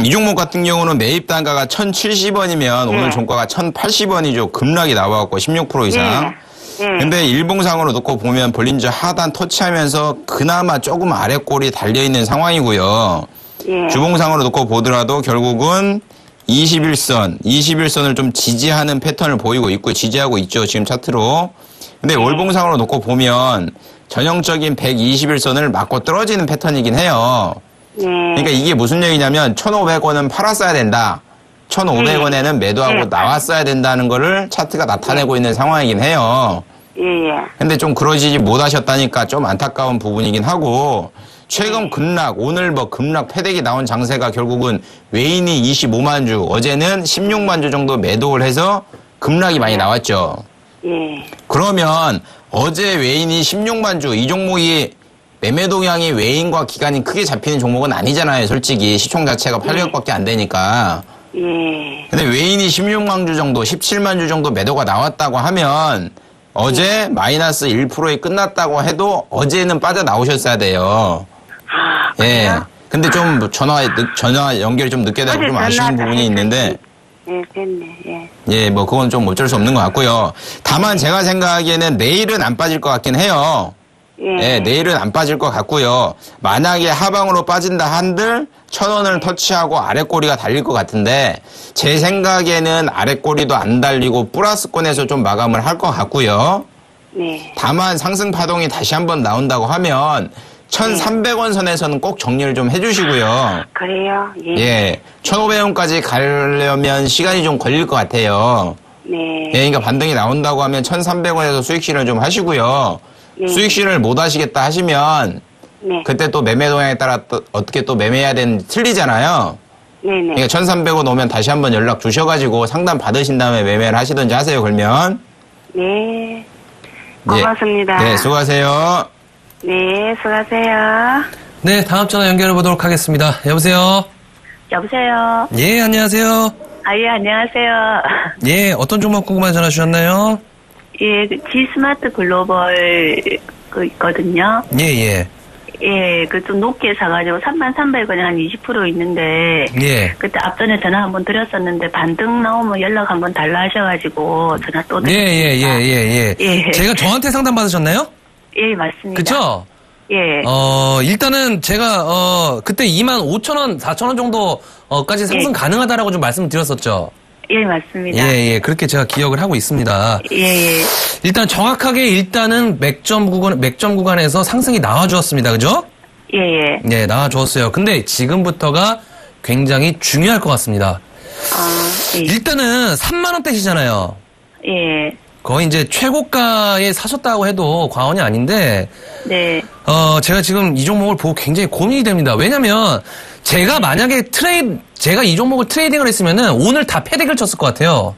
이 종목 같은 경우는 매입 단가가 1,070원이면 오늘 종가가 1,080원이죠. 급락이 나와갖고 16% 이상. 근데 일봉상으로 놓고 보면 볼린저 하단 터치하면서 그나마 조금 아래 꼴이 달려있는 상황이고요. 주봉상으로 놓고 보더라도 결국은 21선을 좀 지지하는 패턴을 보이고 있고 지지하고 있죠. 지금 차트로. 근데 월봉상으로 놓고 보면 전형적인 121선을 맞고 떨어지는 패턴이긴 해요. 그러니까 이게 무슨 얘기냐면 1,500원은 팔았어야 된다. 1,500원에는 매도하고 나왔어야 된다는 거를 차트가 나타내고 있는 상황이긴 해요. 근데 좀 그러지 못하셨다니까 좀 안타까운 부분이긴 하고 최근 급락, 오늘 뭐 급락 패대기 나온 장세가 결국은 외인이 25만 주, 어제는 16만 주 정도 매도를 해서 급락이 많이 나왔죠. 그러면 어제 외인이 16만 주, 이 종목이 매매 동향이 외인과 기관이 크게 잡히는 종목은 아니잖아요. 솔직히 시총 자체가 800억밖에 안 되니까. 근데 외인이 16만 주 정도, 17만 주 정도 매도가 나왔다고 하면 어제 마이너스 1%에 끝났다고 해도 어제는 빠져나오셨어야 돼요. 예. 근데 좀 전화 연결이 좀 늦게 되고 좀 아쉬운 부분이 있는데. 됐네. 예, 뭐 그건 좀 어쩔 수 없는 것 같고요. 다만 제가 생각하기에는 내일은 안 빠질 것 같긴 해요. 예, 내일은 안 빠질 것 같고요. 만약에 하방으로 빠진다 한들 1,000원을 터치하고 아랫꼬리가 달릴 것 같은데 제 생각에는 아랫꼬리도 안 달리고 플러스권에서 좀 마감을 할 것 같고요. 다만 상승 파동이 다시 한번 나온다고 하면 1,300원 선에서는 꼭 정리를 좀 해주시고요. 그래요? 예, 1,500원까지 가려면 시간이 좀 걸릴 것 같아요. 예, 그러니까 반등이 나온다고 하면 1,300원에서 수익 실현을 좀 하시고요. 수익 실현을 못 하시겠다 하시면 그때 또 매매 동향에 따라 또 어떻게 또 매매해야 되는지 틀리잖아요. 그러니까 1,300원 오면 다시 한번 연락 주셔가지고 상담 받으신 다음에 매매를 하시든지 하세요. 그러면. 고맙습니다. 네, 수고하세요. 네, 수고하세요. 네, 다음 전화 연결해 보도록 하겠습니다. 여보세요? 여보세요? 예, 안녕하세요? 예, 안녕하세요. 예, 어떤 종목 궁금한 전화 주셨나요? 예, G스마트 글로벌 있거든요. 예. 예, 좀 높게 사가지고 33,300원에 한 20% 있는데. 예. 그때 앞전에 전화 한번 드렸었는데 반등 나오면 연락 한번 달라 하셔가지고 전화 또 드렸습니다. 예. 제가 저한테 상담 받으셨나요? 예, 맞습니다. 그쵸? 예. 일단은 제가, 그때 25,000원, 4,000원 정도까지 상승 가능하다라고 좀 말씀을 드렸었죠. 예, 맞습니다. 예. 그렇게 제가 기억을 하고 있습니다. 예. 일단 정확하게 일단은 맥점 구간에서 상승이 나와주었습니다. 그죠? 예. 네, 나와주었어요. 근데 지금부터가 굉장히 중요할 것 같습니다. 예. 일단은 3만원대시잖아요. 예. 거의 이제 최고가에 사셨다고 해도 과언이 아닌데. 네. 제가 지금 이 종목을 보고 굉장히 고민이 됩니다. 왜냐면 제가 만약에 제가 이 종목을 트레이딩을 했으면은 오늘 다 패대기를 쳤을 것 같아요.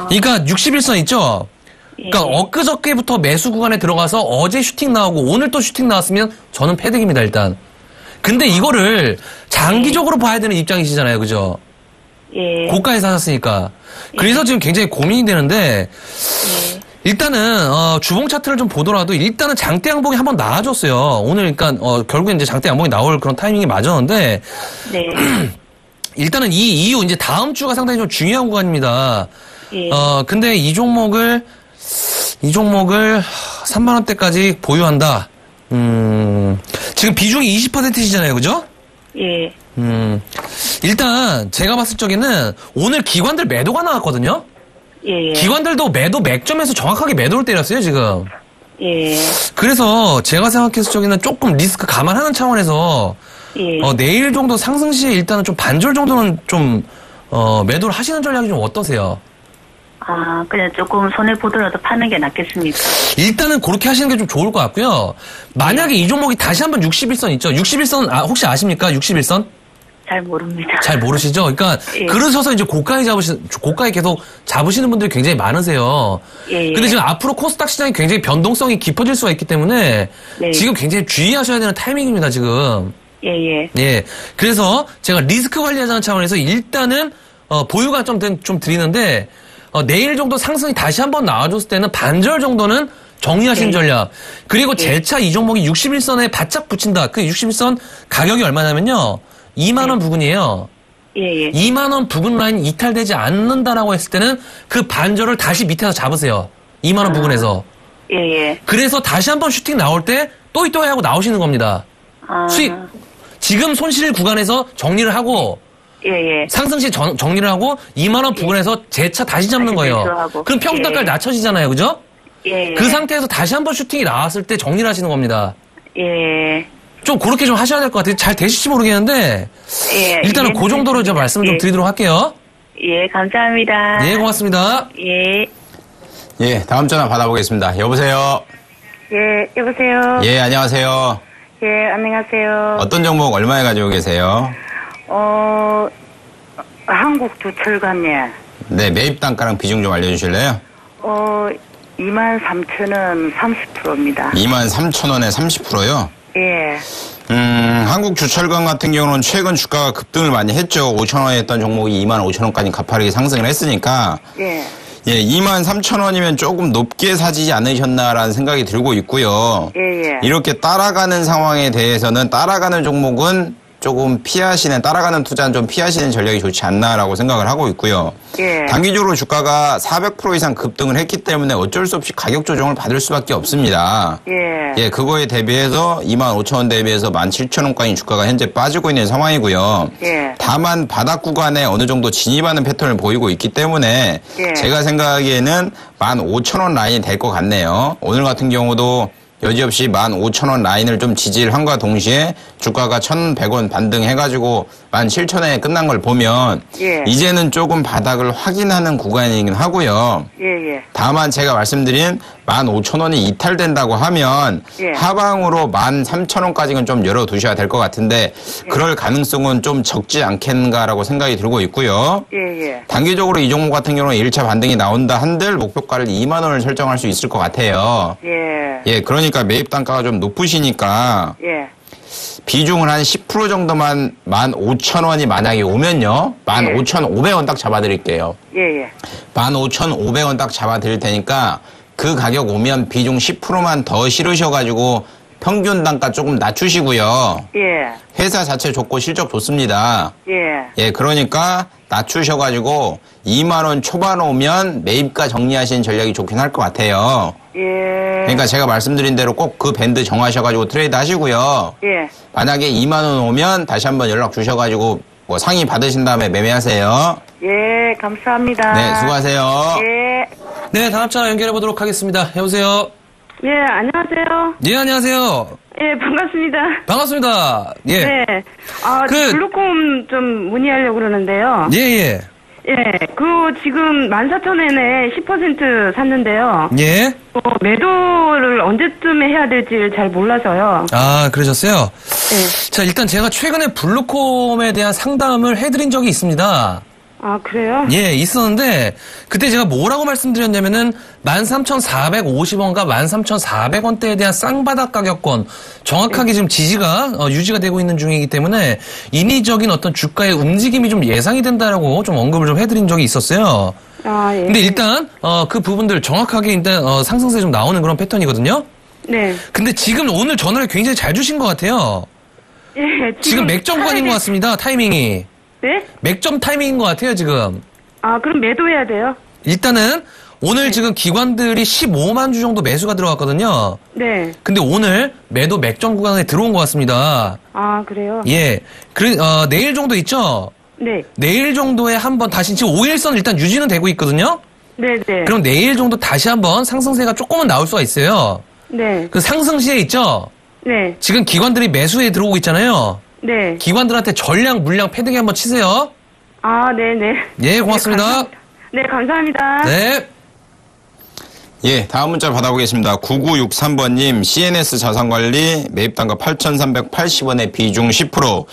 그러니까 61선 있죠? 그러니까 엊그저께부터 매수 구간에 들어가서 어제 슈팅 나오고 오늘 또 슈팅 나왔으면 저는 패대기입니다, 일단. 근데 이거를 장기적으로 봐야 되는 입장이시잖아요, 그죠? 예. 고가에 사셨으니까. 그래서 지금 굉장히 고민이 되는데, 일단은, 주봉 차트를 좀 보더라도 일단은 장대 양봉이 한번 나와줬어요. 오늘 그러니까, 결국엔 이제 장대 양봉이 나올 그런 타이밍이 맞았는데, 네. 일단은 이 이후 이제 다음 주가 상당히 좀 중요한 구간입니다. 예. 근데 이 종목을 3만원대까지 보유한다. 지금 비중이 20%시잖아요, 그죠? 예. 일단 제가 봤을 적에는 오늘 기관들 매도가 나왔거든요. 예. 기관들도 매도 맥점에서 정확하게 매도를 때렸어요, 지금. 예. 그래서 제가 생각했을 적에는 조금 리스크 감안하는 차원에서 예. 내일 정도 상승 시에 일단은 좀 반절 정도는 좀, 매도를 하시는 전략이 좀 어떠세요? 그냥 조금 손해보더라도 파는 게 낫겠습니까? 일단은 그렇게 하시는 게 좀 좋을 것 같고요. 만약에 이 종목이 다시 한번 61선 있죠? 61선, 혹시 아십니까? 61선? 잘 모릅니다. 잘 모르시죠? 그러니까, 예. 그러셔서 이제 고가에 계속 잡으시는 분들이 굉장히 많으세요. 예. 근데 지금 앞으로 코스닥 시장이 굉장히 변동성이 깊어질 수가 있기 때문에, 네. 지금 굉장히 주의하셔야 되는 타이밍입니다, 지금. 예. 예. 그래서 제가 리스크 관리하자는 차원에서 일단은, 보유가 좀 드리는데, 내일 정도 상승이 다시 한번 나와줬을 때는 반절 정도는 정리하시는 전략. 그리고 재차 이 종목이 61선에 바짝 붙인다. 그 61선 가격이 얼마냐면요. 2만원 부근이에요. 예. 2만원 부근 라인 이탈되지 않는다라고 했을 때는 그 반절을 다시 밑에서 잡으세요. 2만원 부근에서. 예. 그래서 다시 한번 슈팅 나올 때 또이 하고 나오시는 겁니다. 수익. 지금 손실 구간에서 정리를 하고 예. 상승 시 정리를 하고 2만원 부근에서 재차 다시 잡는 다시 거예요. 매수하고. 그럼 평가까지 낮춰지잖아요. 그죠? 예. 그 상태에서 다시 한번 슈팅이 나왔을 때 정리를 하시는 겁니다. 예. 좀 그렇게 좀 하셔야 될 것 같아요. 잘 되실지 모르겠는데 예. 일단은 그 정도로 제가 말씀을 좀 드리도록 할게요. 예, 감사합니다. 네, 고맙습니다. 예. 예, 다음 전화 받아보겠습니다. 여보세요? 예, 여보세요? 예, 안녕하세요. 예, 안녕하세요. 어떤 종목 얼마에 가지고 계세요? 한국주철관예. 네, 매입 단가랑 비중 좀 알려주실래요? 23,000원 30%입니다. 23,000원에 30%요? 예. 한국주철관 같은 경우는 최근 주가가 급등을 많이 했죠. 5,000원에 했던 종목이 25,000원까지 가파르게 상승을 했으니까. 예. 예, 23,000원이면 조금 높게 사지 않으셨나라는 생각이 들고 있고요. 예. 이렇게 따라가는 상황에 대해서는 따라가는 종목은 조금 따라가는 투자는 좀 피하시는 전략이 좋지 않나라고 생각을 하고 있고요. 예. 단기적으로 주가가 400% 이상 급등을 했기 때문에 어쩔 수 없이 가격 조정을 받을 수밖에 없습니다. 예. 그거에 대비해서 25,000원 대비해서 17,000원까지 주가가 현재 빠지고 있는 상황이고요. 예. 다만 바닥 구간에 어느 정도 진입하는 패턴을 보이고 있기 때문에 예. 제가 생각하기에는 15,000원 라인이 될 것 같네요. 오늘 같은 경우도 여지없이 15,000원 라인을 좀 지지를 한과 동시에 주가가 1,100원 반등해가지고 17,000원에 끝난 걸 보면 예. 이제는 조금 바닥을 확인하는 구간이긴 하고요. 예. 다만 제가 말씀드린 15,000원이 이탈된다고 하면 예. 하방으로 13,000원까지는 좀 열어두셔야 될 것 같은데 그럴 가능성은 좀 적지 않겠는가라고 생각이 들고 있고요. 예. 단기적으로 이 종목 같은 경우는 1차 반등이 나온다 한들 목표가를 2만 원을 설정할 수 있을 것 같아요. 예. 그러니까 매입 단가가 좀 높으시니까 예. 비중을 한 10% 정도만 15,000원이 만약에 오면요. 15,500원 딱 잡아드릴게요. 예. 15,500원 딱 잡아드릴 테니까 그 가격 오면 비중 10%만 더 실으셔가지고 평균 단가 조금 낮추시고요. 예. 회사 자체 좋고 실적 좋습니다. 예. 그러니까 낮추셔가지고 2만 원 초반 오면 매입가 정리하시는 전략이 좋긴 할 것 같아요. 예. 그러니까 제가 말씀드린 대로 꼭 그 밴드 정하셔가지고 트레이드 하시고요. 예. 만약에 2만 원 오면 다시 한번 연락 주셔가지고 뭐 상의 받으신 다음에 매매하세요. 예, 감사합니다. 네, 수고하세요. 예. 네, 다음 전화 연결해 보도록 하겠습니다. 여보세요? 예, 안녕하세요. 예, 안녕하세요. 예, 반갑습니다. 반갑습니다. 예. 네. 블루콤 좀 문의하려고 그러는데요. 예. 예, 지금 14,000원에 10% 샀는데요. 예. 매도를 언제쯤에 해야 될지 잘 몰라서요. 아, 그러셨어요? 네. 자, 일단 제가 최근에 블루콤에 대한 상담을 해드린 적이 있습니다. 아, 그래요? 예, 있었는데, 그때 제가 뭐라고 말씀드렸냐면은, 13,450원과 13,400원대에 대한 쌍바닥 가격권, 정확하게 지금 지지가, 유지가 되고 있는 중이기 때문에, 인위적인 어떤 주가의 움직임이 좀 예상이 된다라고 좀 언급을 좀 해드린 적이 있었어요. 아, 예. 근데 일단, 그 부분들 정확하게 일단, 상승세 좀 나오는 그런 패턴이거든요? 네. 근데 지금 오늘 전화를 굉장히 잘 주신 것 같아요. 예, 지금 맥점 구간인 것 같습니다, 타이밍이. 네? 맥점 타이밍인 것 같아요, 지금. 아, 그럼 매도해야 돼요? 일단은 오늘 지금 기관들이 15만 주 정도 매수가 들어갔거든요. 네. 근데 오늘 매도 맥점 구간에 들어온 것 같습니다. 아, 그래요? 예. 내일 정도 있죠? 네. 내일 정도에 한번 다시 지금 5일선 일단 유지는 되고 있거든요? 네. 그럼 내일 정도 다시 한번 상승세가 조금은 나올 수가 있어요. 네. 그 상승시에 있죠? 네. 지금 기관들이 매수에 들어오고 있잖아요. 네. 기관들한테 전량, 물량 패딩 한번 치세요. 아, 네네. 예, 고맙습니다. 네, 감사합니다. 네. 예, 다음 문자 받아보겠습니다. 9963번님, CNS 자산관리 매입단가 8,380원에 비중 10%.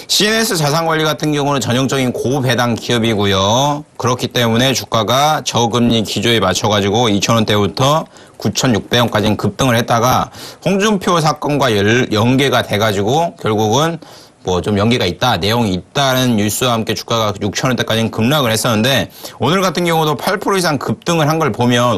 CNS 자산관리 같은 경우는 전형적인 고배당 기업이고요. 그렇기 때문에 주가가 저금리 기조에 맞춰가지고 2,000원대부터 9,600원까지는 급등을 했다가 홍준표 사건과 연계가 돼가지고 결국은 뭐 좀 연계가 있다, 내용이 있다는 뉴스와 함께 주가가 6,000원대까지는 급락을 했었는데 오늘 같은 경우도 8% 이상 급등을 한 걸 보면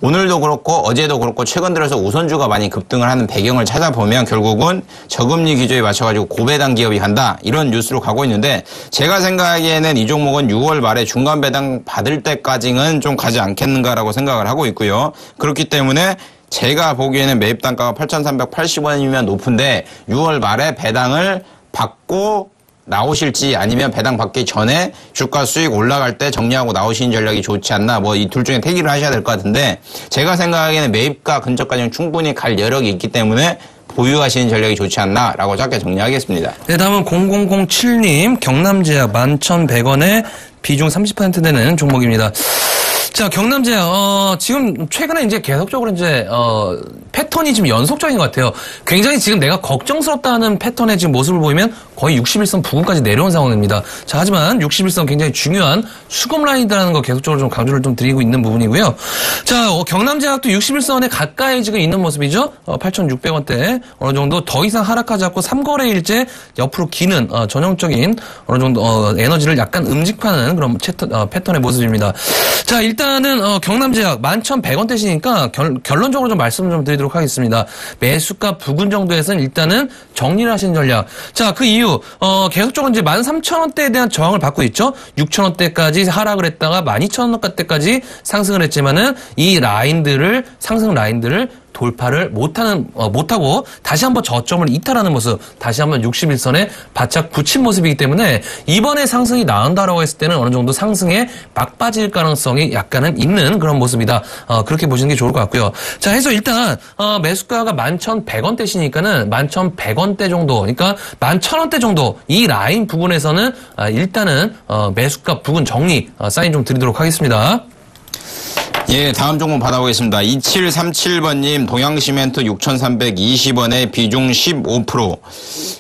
오늘도 그렇고 어제도 그렇고 최근 들어서 우선주가 많이 급등을 하는 배경을 찾아보면 결국은 저금리 기조에 맞춰가지고 고배당 기업이 간다 이런 뉴스로 가고 있는데 제가 생각하기에는 이 종목은 6월 말에 중간 배당 받을 때까지는 좀 가지 않겠는가라고 생각을 하고 있고요. 그렇기 때문에 제가 보기에는 매입 단가가 8,380원이면 높은데 6월 말에 배당을 받고 나오실지 아니면 배당 받기 전에 주가 수익 올라갈 때 정리하고 나오시는 전략이 좋지 않나 뭐 이 둘 중에 택일을 하셔야 될 것 같은데 제가 생각하기에는 매입가 근처까지는 충분히 갈 여력이 있기 때문에 보유하시는 전략이 좋지 않나라고 짧게 정리하겠습니다. 네, 다음은 0007님 경남제약 11,100원에 비중 30% 되는 종목입니다. 자, 경남제약, 지금 최근에 이제 계속적으로 이제, 패턴이 지금 연속적인 것 같아요. 굉장히 지금 내가 걱정스럽다는 패턴의 지금 모습을 보이면 거의 61선 부근까지 내려온 상황입니다. 자, 하지만 61선 굉장히 중요한 수급 라인이라는 거 계속적으로 좀 강조를 좀 드리고 있는 부분이고요. 자, 경남제약도 61선에 가까이 지금 있는 모습이죠. 8,600원대 어느 정도 더 이상 하락하지 않고 3거래일째 옆으로 기는, 전형적인 어느 정도, 에너지를 약간 음직하는 그런 패턴의 모습입니다. 자, 일단은 경남제약 11,100원대시니까 결론적으로 좀 말씀을 좀 드리도록 하겠습니다. 매수가 부근 정도에서는 일단은 정리를 하시는 전략. 자, 그 이유 계속적으로 이제 13,000원대에 대한 저항을 받고 있죠. 6,000원대까지 하락을 했다가 12,000원대까지 상승을 했지만은 이 라인들을 상승 라인들을 돌파를 못하고 다시 한번 저점을 이탈하는 모습, 다시 한번 61선에 바짝 붙인 모습이기 때문에 이번에 상승이 나온다라고 했을 때는 어느 정도 상승에 막빠질 가능성이 약간은 있는 그런 모습이다. 그렇게 보시는 게 좋을 것 같고요. 자, 해서 일단 매수가가 11,100원대시니까는 11,100원대 정도, 그러니까 11,000원대 정도 이 라인 부분에서는 일단은 매수가 부분 정리 사인 좀 드리도록 하겠습니다. 예, 다음 종목 받아보겠습니다. 2737번님, 동양시멘트 6,320원에 비중 15%.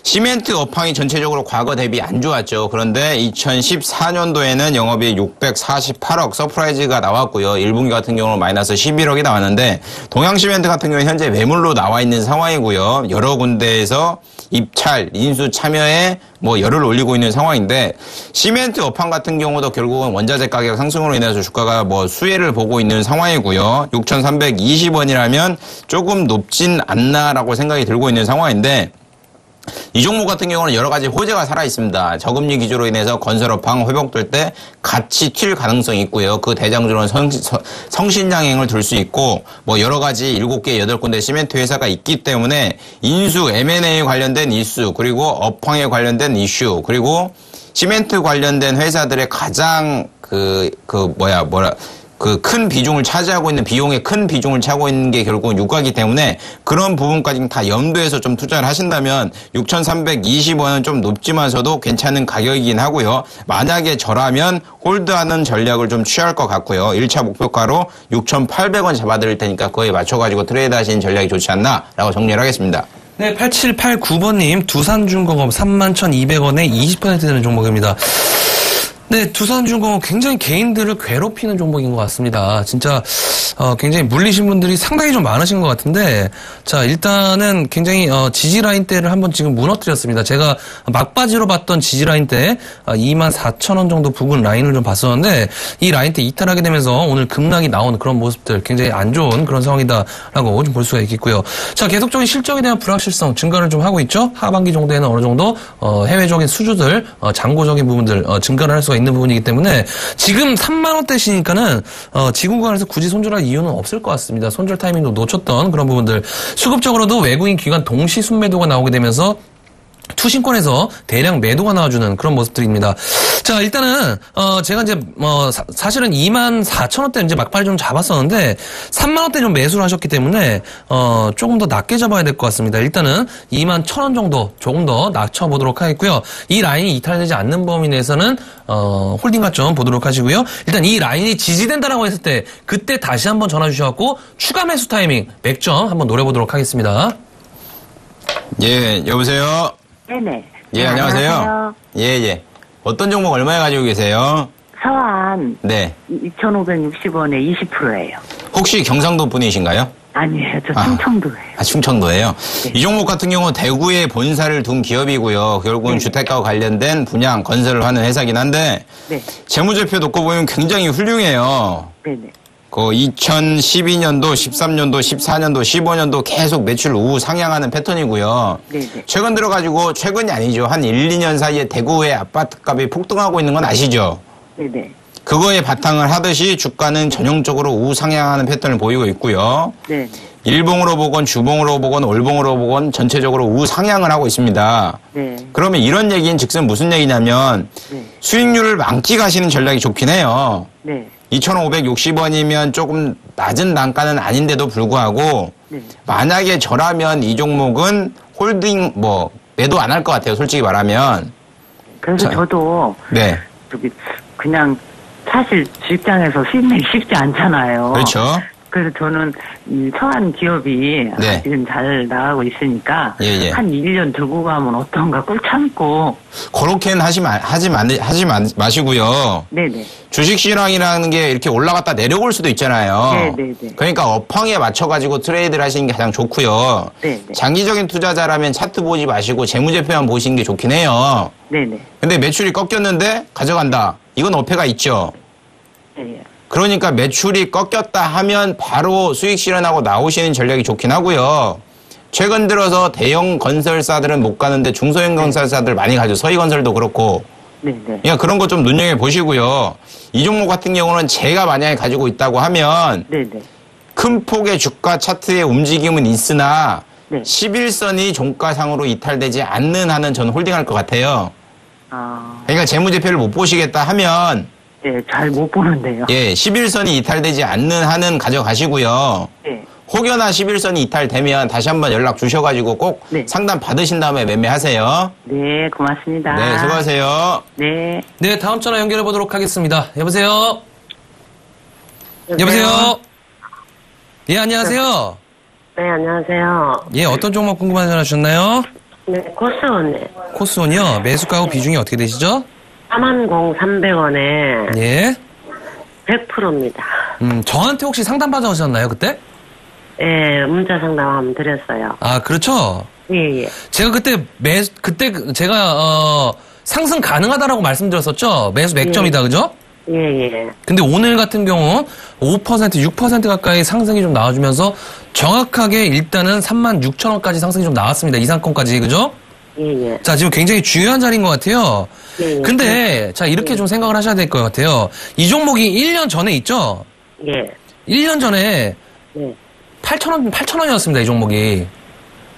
시멘트 업황이 전체적으로 과거 대비 안 좋았죠. 그런데 2014년도에는 영업이익 648억 서프라이즈가 나왔고요. 1분기 같은 경우는 마이너스 11억이 나왔는데 동양시멘트 같은 경우는 현재 매물로 나와 있는 상황이고요. 여러 군데에서 입찰, 인수 참여에 뭐 열을 올리고 있는 상황인데 시멘트 업황 같은 경우도 결국은 원자재 가격 상승으로 인해서 주가가 뭐 수혜를 보고 있는 상황이고요. 6,320원이라면 조금 높진 않나라고 생각이 들고 있는 상황인데 이 종목 같은 경우는 여러 가지 호재가 살아 있습니다. 저금리 기조로 인해서 건설업황 회복될 때 같이 튈 가능성이 있고요. 그 대장주로는 성신양행을 둘 수 있고 뭐 여러 가지 7개, 8군데 시멘트 회사가 있기 때문에 인수, M&A 관련된 이슈 그리고 업황에 관련된 이슈 그리고 시멘트 관련된 회사들의 가장 큰 비중을 차지하고 있는 비용의 큰 비중을 차고 있는 게 결국은 유가이기 때문에 그런 부분까지 다 염두해서 좀 투자를 하신다면 6,320원은 좀 높지만서도 괜찮은 가격이긴 하고요. 만약에 저라면 홀드하는 전략을 좀 취할 것 같고요. 1차 목표가로 6,800원 잡아드릴 테니까 그거에 맞춰가지고 트레이드 하시는 전략이 좋지 않나라고 정리를 하겠습니다. 네, 8789번님 두산중공업 31,200원에 20% 되는 종목입니다. 네, 두산중공업 굉장히 개인들을 괴롭히는 종목인 것 같습니다. 진짜 굉장히 물리신 분들이 상당히 좀 많으신 것 같은데 자, 일단은 굉장히 지지라인대를 한번 지금 무너뜨렸습니다. 제가 막바지로 봤던 지지라인대 24,000원 정도 부근 라인을 좀 봤었는데 이 라인대 이탈하게 되면서 오늘 급락이 나오는 그런 모습들 굉장히 안 좋은 그런 상황이다라고 좀 볼 수가 있겠고요. 자, 계속적인 실적에 대한 불확실성 증가를 좀 하고 있죠. 하반기 정도에는 어느 정도 해외적인 수주들 장고적인 부분들 증가를 할 수가 있는 부분이기 때문에 지금 3만원대시니까는 지구간에서 굳이 손절할 이유는 없을 것 같습니다. 손절 타이밍도 놓쳤던 그런 부분들 수급적으로도 외국인 기관 동시 순매도가 나오게 되면서 투신권에서 대량 매도가 나와주는 그런 모습들입니다. 자, 일단은, 제가 이제, 사실은 24,000원대 이제 막판에 좀 잡았었는데, 3만원대 좀 매수를 하셨기 때문에, 조금 더 낮게 잡아야 될 것 같습니다. 일단은 21,000원 정도 조금 더 낮춰보도록 하겠고요. 이 라인이 이탈되지 않는 범위 내에서는, 홀딩 가점 보도록 하시고요. 일단 이 라인이 지지된다라고 했을 때, 그때 다시 한번 전화 주셔갖고, 추가 매수 타이밍, 맥점 한번 노려보도록 하겠습니다. 예, 여보세요? 네네. 예, 안녕하세요. 예. 어떤 종목 얼마에 가지고 계세요? 서한 네. 2,560원에 20%예요. 혹시 경상도 분이신가요? 아니에요. 저 충청도예요. 충청도예요. 네. 이 종목 같은 경우 대구에 본사를 둔 기업이고요. 결국은 네. 주택가와 관련된 분양, 건설을 하는 회사긴 한데 네. 재무제표 놓고 보면 굉장히 훌륭해요. 네네. 그 2012년도, 13년도, 14년도, 15년도 계속 매출 우상향하는 패턴이고요. 네네. 최근 들어가지고 최근이 아니죠. 한 1, 2년 사이에 대구의 아파트값이 폭등하고 있는 건 아시죠? 네네. 그거에 바탕을 하듯이 주가는 전형적으로 우상향하는 패턴을 보이고 있고요. 네. 일봉으로 보건 주봉으로 보건 올봉으로 보건 전체적으로 우상향을 하고 있습니다. 네. 그러면 이런 얘기인 즉슨 무슨 얘기냐면 네. 수익률을 만끽하시는 전략이 좋긴 해요. 네. 2,560원이면 조금 낮은 단가는 아닌데도 불구하고 네. 만약에 저라면 이 종목은 홀딩 매도 안 할 것 같아요. 솔직히 말하면. 그래서 저도 네. 그냥 사실 직장에서 수입 내기 쉽지 않잖아요. 그렇죠. 그래서 저는 이 서한 기업이 네. 지금 잘 나가고 있으니까 예. 한 1년 두고 가면 어떤가 꾹 참고. 그렇게는 하지 마시고요. 네네. 주식 시장이라는 게 이렇게 올라갔다 내려올 수도 있잖아요. 네네네. 그러니까 업황에 맞춰가지고 트레이드를 하시는 게 가장 좋고요. 네네. 장기적인 투자자라면 차트 보지 마시고 재무제표만 보시는 게 좋긴 해요. 네네. 근데 매출이 꺾였는데 가져간다. 이건 어폐가 있죠. 네. 그러니까 매출이 꺾였다 하면 바로 수익 실현하고 나오시는 전략이 좋긴 하고요. 최근 들어서 대형 건설사들은 못 가는데 중소형 건설사들 많이 가죠. 서희건설도 그렇고. 네네. 그러니까 그런 거 좀 눈여겨보시고요. 이 종목 같은 경우는 제가 만약에 가지고 있다고 하면 네네. 큰 폭의 주가 차트의 움직임은 있으나 네. 11선이 종가상으로 이탈되지 않는 한은 저는 홀딩할 것 같아요. 그러니까 재무제표를 못 보시겠다 하면 네, 잘 못 보는데요. 예, 11선이 이탈되지 않는 한은 가져가시고요. 네. 혹여나 11선이 이탈되면 다시 한번 연락 주셔가지고 꼭 네. 상담 받으신 다음에 매매하세요. 네, 고맙습니다. 네, 수고하세요. 네. 네, 다음 전화 연결해 보도록 하겠습니다. 여보세요? 여보세요? 예, 안녕하세요? 네, 안녕하세요. 예, 어떤 종목 궁금한 전화 주셨나요? 네, 코스원에 코스온이요? 매수가하고 비중이 어떻게 되시죠? 41,300원에 예. 100%입니다. 저한테 혹시 상담 받아오셨나요, 그때? 예, 문자 상담 한번 드렸어요. 아, 그렇죠? 예. 제가 그때 제가, 상승 가능하다라고 말씀드렸었죠? 매수 맥점이다, 그죠? 예. 근데 오늘 같은 경우 5%, 6% 가까이 상승이 좀 나와주면서 정확하게 일단은 36,000원까지 상승이 좀 나왔습니다. 이상권까지, 그죠? 예. 자, 지금 굉장히 중요한 자리인 것 같아요. 예. 근데, 자, 이렇게 좀 생각을 하셔야 될 것 같아요. 이 종목이 1년 전에 있죠? 예. 1년 전에 네. 8,000원이었습니다, 이 종목이.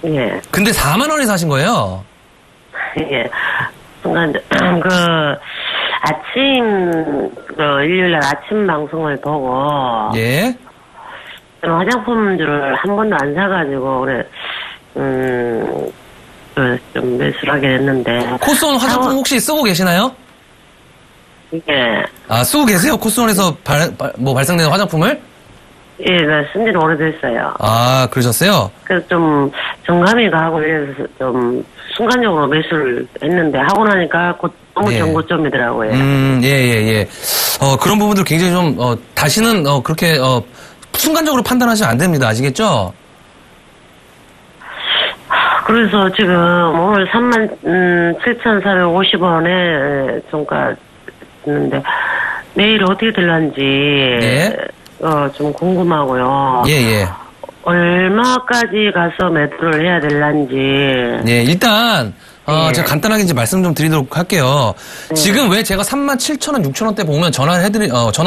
예. 근데 4만원에 사신 거예요. 예. 순간, 일요일날 아침 방송을 보고. 예. 화장품들을 한 번도 안 사가지고, 좀 매수를 하게 됐는데. 코스온 화장품 혹시 쓰고 계시나요? 예. 아, 쓰고 계세요? 코스온에서 발생되는 화장품을? 예, 나 쓴 지는 오래됐어요. 아, 그러셨어요? 그래서 좀 정감이 가고 이래서 좀 순간적으로 매수를 했는데 하고 나니까 너무 네. 정고점이더라고요. 예. 그런 부분들 굉장히 좀, 다시는, 그렇게, 순간적으로 판단하시면 안 됩니다. 아시겠죠? 그래서 지금 오늘 37,450원에 종가 있는데 내일 어떻게 될런지 네. 좀 궁금하고요. 예. 얼마까지 가서 매도를 해야 될런지. 네, 일단, 네. 제가 간단하게 이제 말씀 좀 드리도록 할게요. 지금 왜 제가 37,000원, 6,000원대 보면 전화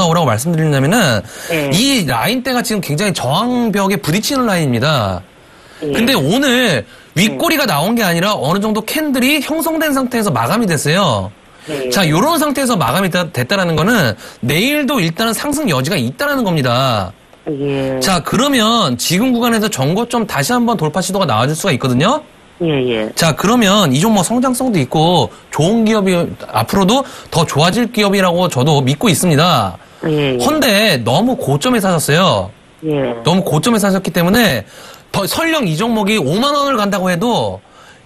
오라고 말씀드리냐면은, 네. 이 라인대가 지금 굉장히 저항벽에 부딪히는 라인입니다. 근데 오늘 윗꼬리가 나온 게 아니라 어느 정도 캔들이 형성된 상태에서 마감이 됐어요. 자, 요런 상태에서 마감이 됐다라는 거는 내일도 일단은 상승 여지가 있다라는 겁니다. 예. 자, 그러면 지금 구간에서 전고점 다시 한번 돌파 시도가 나와줄 수가 있거든요. 예. 자, 그러면 이 종목 성장성도 있고 좋은 기업이 앞으로도 더 좋아질 기업이라고 저도 믿고 있습니다. 예. 헌데 너무 고점에 사셨어요. 예. 너무 고점에 사셨기 때문에 설령 이 종목이 5만 원을 간다고 해도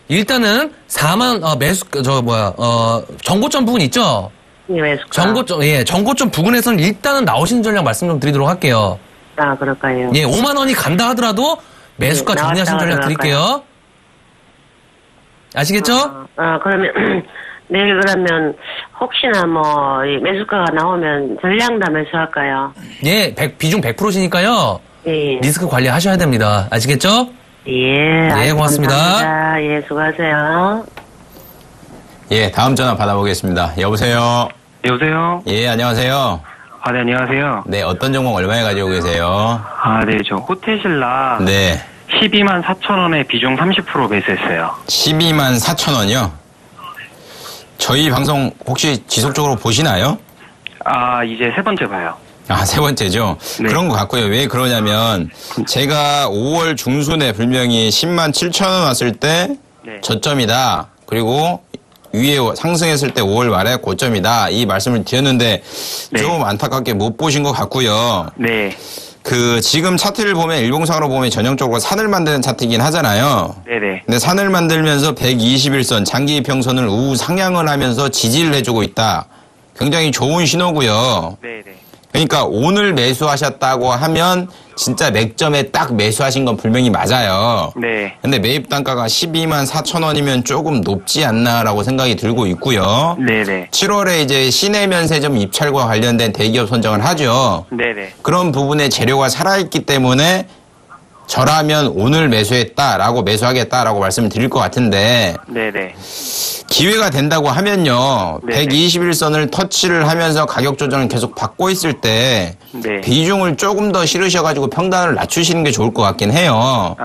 일단은 4만 전고점 부분 있죠? 예, 매수가. 전고점 부근에서는 일단은 나오시는 전략 말씀 좀 드리도록 할게요. 아, 그럴까요? 예, 5만 원이 간다 하더라도 매수가 정리하시는 전략 드릴게요. 아시겠죠? 그러면 내일 그러면 혹시나 이 매수가가 나오면 전량다 매수할까요? 예, 비중 100%시니까요. 예. 리스크 관리하셔야 됩니다. 아시겠죠? 예. 고맙습니다. 감사합니다. 예, 수고하세요. 예, 다음 전화 받아보겠습니다. 여보세요? 여보세요? 예, 안녕하세요. 네, 안녕하세요. 네, 어떤 종목 얼마에 가지고 계세요? 네, 저 호텔신라 네. 12만 4천 원에 비중 30% 매수했어요. 12만 4천 원이요? 저희 방송 혹시 지속적으로 보시나요? 이제 세 번째 봐요. 세 번째죠? 네. 그런 것 같고요. 왜 그러냐면, 제가 5월 중순에 분명히 10만 7천 원 왔을 때 저점이다. 그리고 위에 상승했을 때 5월 말에 고점이다. 이 말씀을 드렸는데, 조금 안타깝게 못 보신 것 같고요. 네. 지금 차트를 보면 일봉상으로 보면 전형적으로 산을 만드는 차트이긴 하잖아요. 네네. 근데 산을 만들면서 121선 장기 이평선을 우상향을 하면서 지지를 해주고 있다. 굉장히 좋은 신호고요. 네네. 그러니까 오늘 매수하셨다고 하면 진짜 맥점에 딱 매수하신 건 분명히 맞아요. 네. 근데 매입 단가가 12만 4천 원이면 조금 높지 않나라고 생각이 들고 있고요. 네네. 7월에 이제 시내 면세점 입찰과 관련된 대기업 선정을 하죠. 네네. 그런 부분에 재료가 살아있기 때문에 저라면 오늘 매수했다라고 매수하겠다라고 말씀을 드릴 것 같은데 네네. 기회가 된다고 하면요. 121선을 터치를 하면서 가격 조정을 계속 받고 있을 때 비중을 조금 더 실으셔가지고 평단을 낮추시는 게 좋을 것 같긴 해요.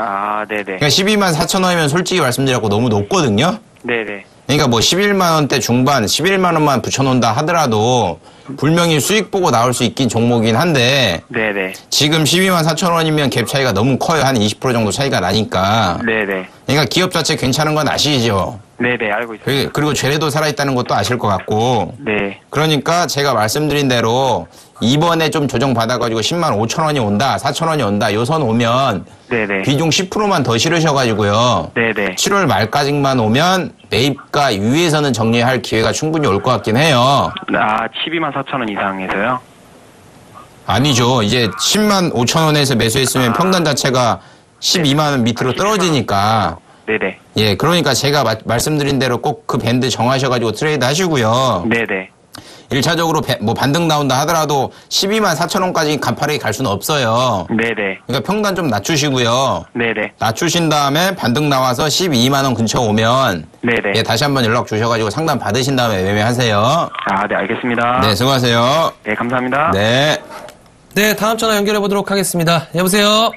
네네. 그러니까 12만 4천 원이면 솔직히 말씀드렸고 너무 높거든요. 네네. 그러니까 11만 원대 중반 11만 원만 붙여놓는다 하더라도 분명히 수익 보고 나올 수 있긴 종목이긴 한데 네네. 지금 12만 4천 원이면 갭 차이가 너무 커요. 한 20% 정도 차이가 나니까. 네네. 그러니까 기업 자체 괜찮은 건 아시죠? 네네, 알고 있습니다. 그리고 재래도 살아있다는 것도 아실 것 같고. 네. 그러니까 제가 말씀드린 대로 이번에 좀 조정받아가지고 10만 5천 원이 온다, 4천 원이 온다, 요 선 오면 네네. 비중 10%만 더 실으셔가지고요. 네네. 7월 말까지만 오면 매입가 위에서는 정리할 기회가 충분히 올 것 같긴 해요. 12만 4천 원 이상에서요? 아니죠. 이제 10만 5천 원에서 매수했으면 평단 자체가 12만 원 밑으로 떨어지니까. 네네. 예, 그러니까 제가 말씀드린 대로 꼭 그 밴드 정하셔가지고 트레이드 하시고요. 네네. 1차적으로 반등 나온다 하더라도 12만 4천 원까지 가파르게 갈 수는 없어요. 네네. 그러니까 평단 좀 낮추시고요. 네네. 낮추신 다음에 반등 나와서 12만 원 근처 오면 네네. 예, 다시 한번 연락 주셔가지고 상담 받으신 다음에 매매하세요. 네, 알겠습니다. 네, 수고하세요. 네, 감사합니다. 네. 네, 다음 전화 연결해 보도록 하겠습니다. 여보세요?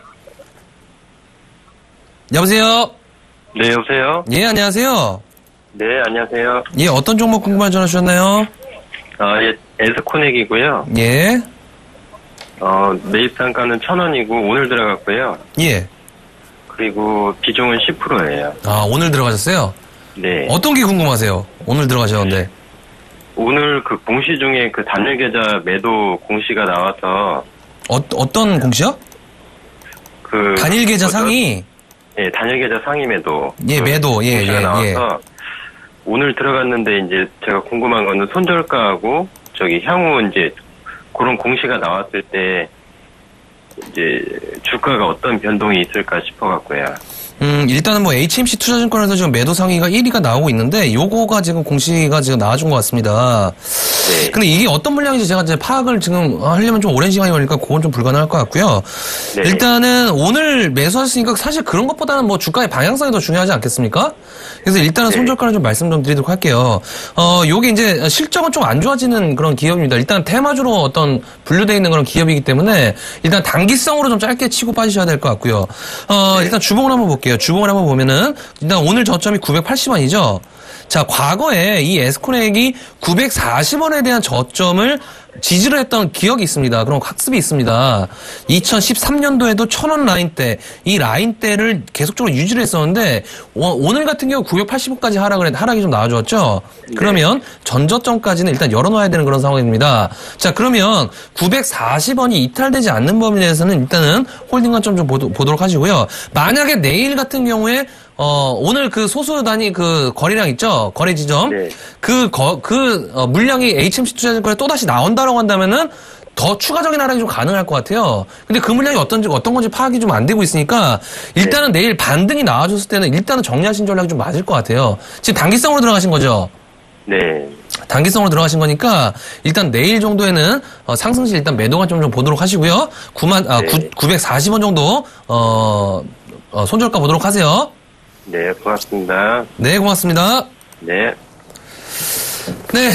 여보세요? 네, 여보세요? 예, 안녕하세요. 네, 안녕하세요. 예, 어떤 종목 궁금한 전화 주셨나요? 예, 에스코넥이고요. 예. 매입 단가는 1,000원이고 오늘 들어갔고요. 예. 그리고 비중은 10%예요. 오늘 들어가셨어요? 네. 어떤 게 궁금하세요? 오늘 들어가셨는데. 오늘 그 공시 중에 그 단일 계좌 매도 공시가 나와서 어떤 공시요? 단일 계좌 상위? 예, 단일 계좌 상위 매도. 예, 매도. 예, 공시가 예, 나와서 오늘 들어갔는데 이제 제가 궁금한 거는 손절가하고 향후 이제 그런 공시가 나왔을 때 이제 주가가 어떤 변동이 있을까 싶어 갖고요. 일단은 뭐 HMC 투자증권에서 지금 매도 상위가 1위가 나오고 있는데 요거가 지금 공시가 지금 나와준 것 같습니다. 네. 근데 이게 어떤 물량인지 제가 이제 파악을 지금 하려면 좀 오랜 시간이 걸리니까 그건 좀 불가능할 것 같고요. 네. 일단은 오늘 매수하셨으니까 사실 그런 것보다는 뭐 주가의 방향성이 더 중요하지 않겠습니까? 그래서 일단은 네. 손절가를 좀 말씀 좀 드리도록 할게요. 요게 이제 실적은 좀 안 좋아지는 그런 기업입니다. 일단 테마주로 어떤 분류되어 있는 그런 기업이기 때문에 일단 단기성으로 좀 짧게 치고 빠지셔야 될 것 같고요. 일단 주봉을 한번 볼게요. 주봉을 한번 보면은 일단 오늘 저점이 980원이죠. 자, 과거에 이 에스코넥이 940원에 대한 저점을 지지를 했던 기억이 있습니다. 그런 학습이 있습니다. 2013년도에도 1000원 라인대, 이 라인대를 계속적으로 유지를 했었는데, 오늘 같은 경우 980원까지 하락이 좀 나와줬죠? 네. 그러면 전저점까지는 일단 열어놔야 되는 그런 상황입니다. 자, 그러면 940원이 이탈되지 않는 범위 내에서는 일단은 홀딩 관점 좀 보도록 하시고요. 만약에 내일 같은 경우에 오늘 그 소수 단위 그 거래량 있죠? 거래 지점. 네. 물량이 HMC 투자증권에 또다시 나온다라고 한다면은 더 추가적인 하락이 좀 가능할 것 같아요. 근데 그 물량이 어떤 건지 파악이 좀 안 되고 있으니까 일단은 네. 내일 반등이 나와줬을 때는 일단은 정리하신 전략이 좀 맞을 것 같아요. 지금 단기성으로 들어가신 거죠? 네. 단기성으로 들어가신 거니까 일단 내일 정도에는 상승시 일단 매도가 좀 보도록 하시고요. 940원 정도 손절가 보도록 하세요. 네, 고맙습니다. 네, 고맙습니다. 네. 네,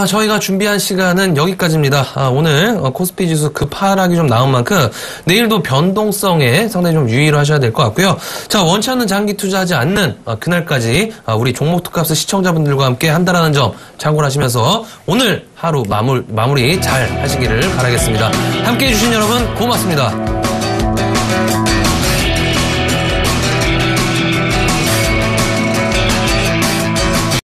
저희가 준비한 시간은 여기까지입니다. 오늘 코스피 지수 급하락이 좀 나온 만큼 내일도 변동성에 상당히 좀 유의를 하셔야 될 것 같고요. 자, 원치 않는 장기 투자하지 않는 그날까지 우리 종목 특값을 시청자분들과 함께 한다라는 점 참고를 하시면서 오늘 하루 마무리 잘 하시기를 바라겠습니다. 함께해 주신 여러분 고맙습니다.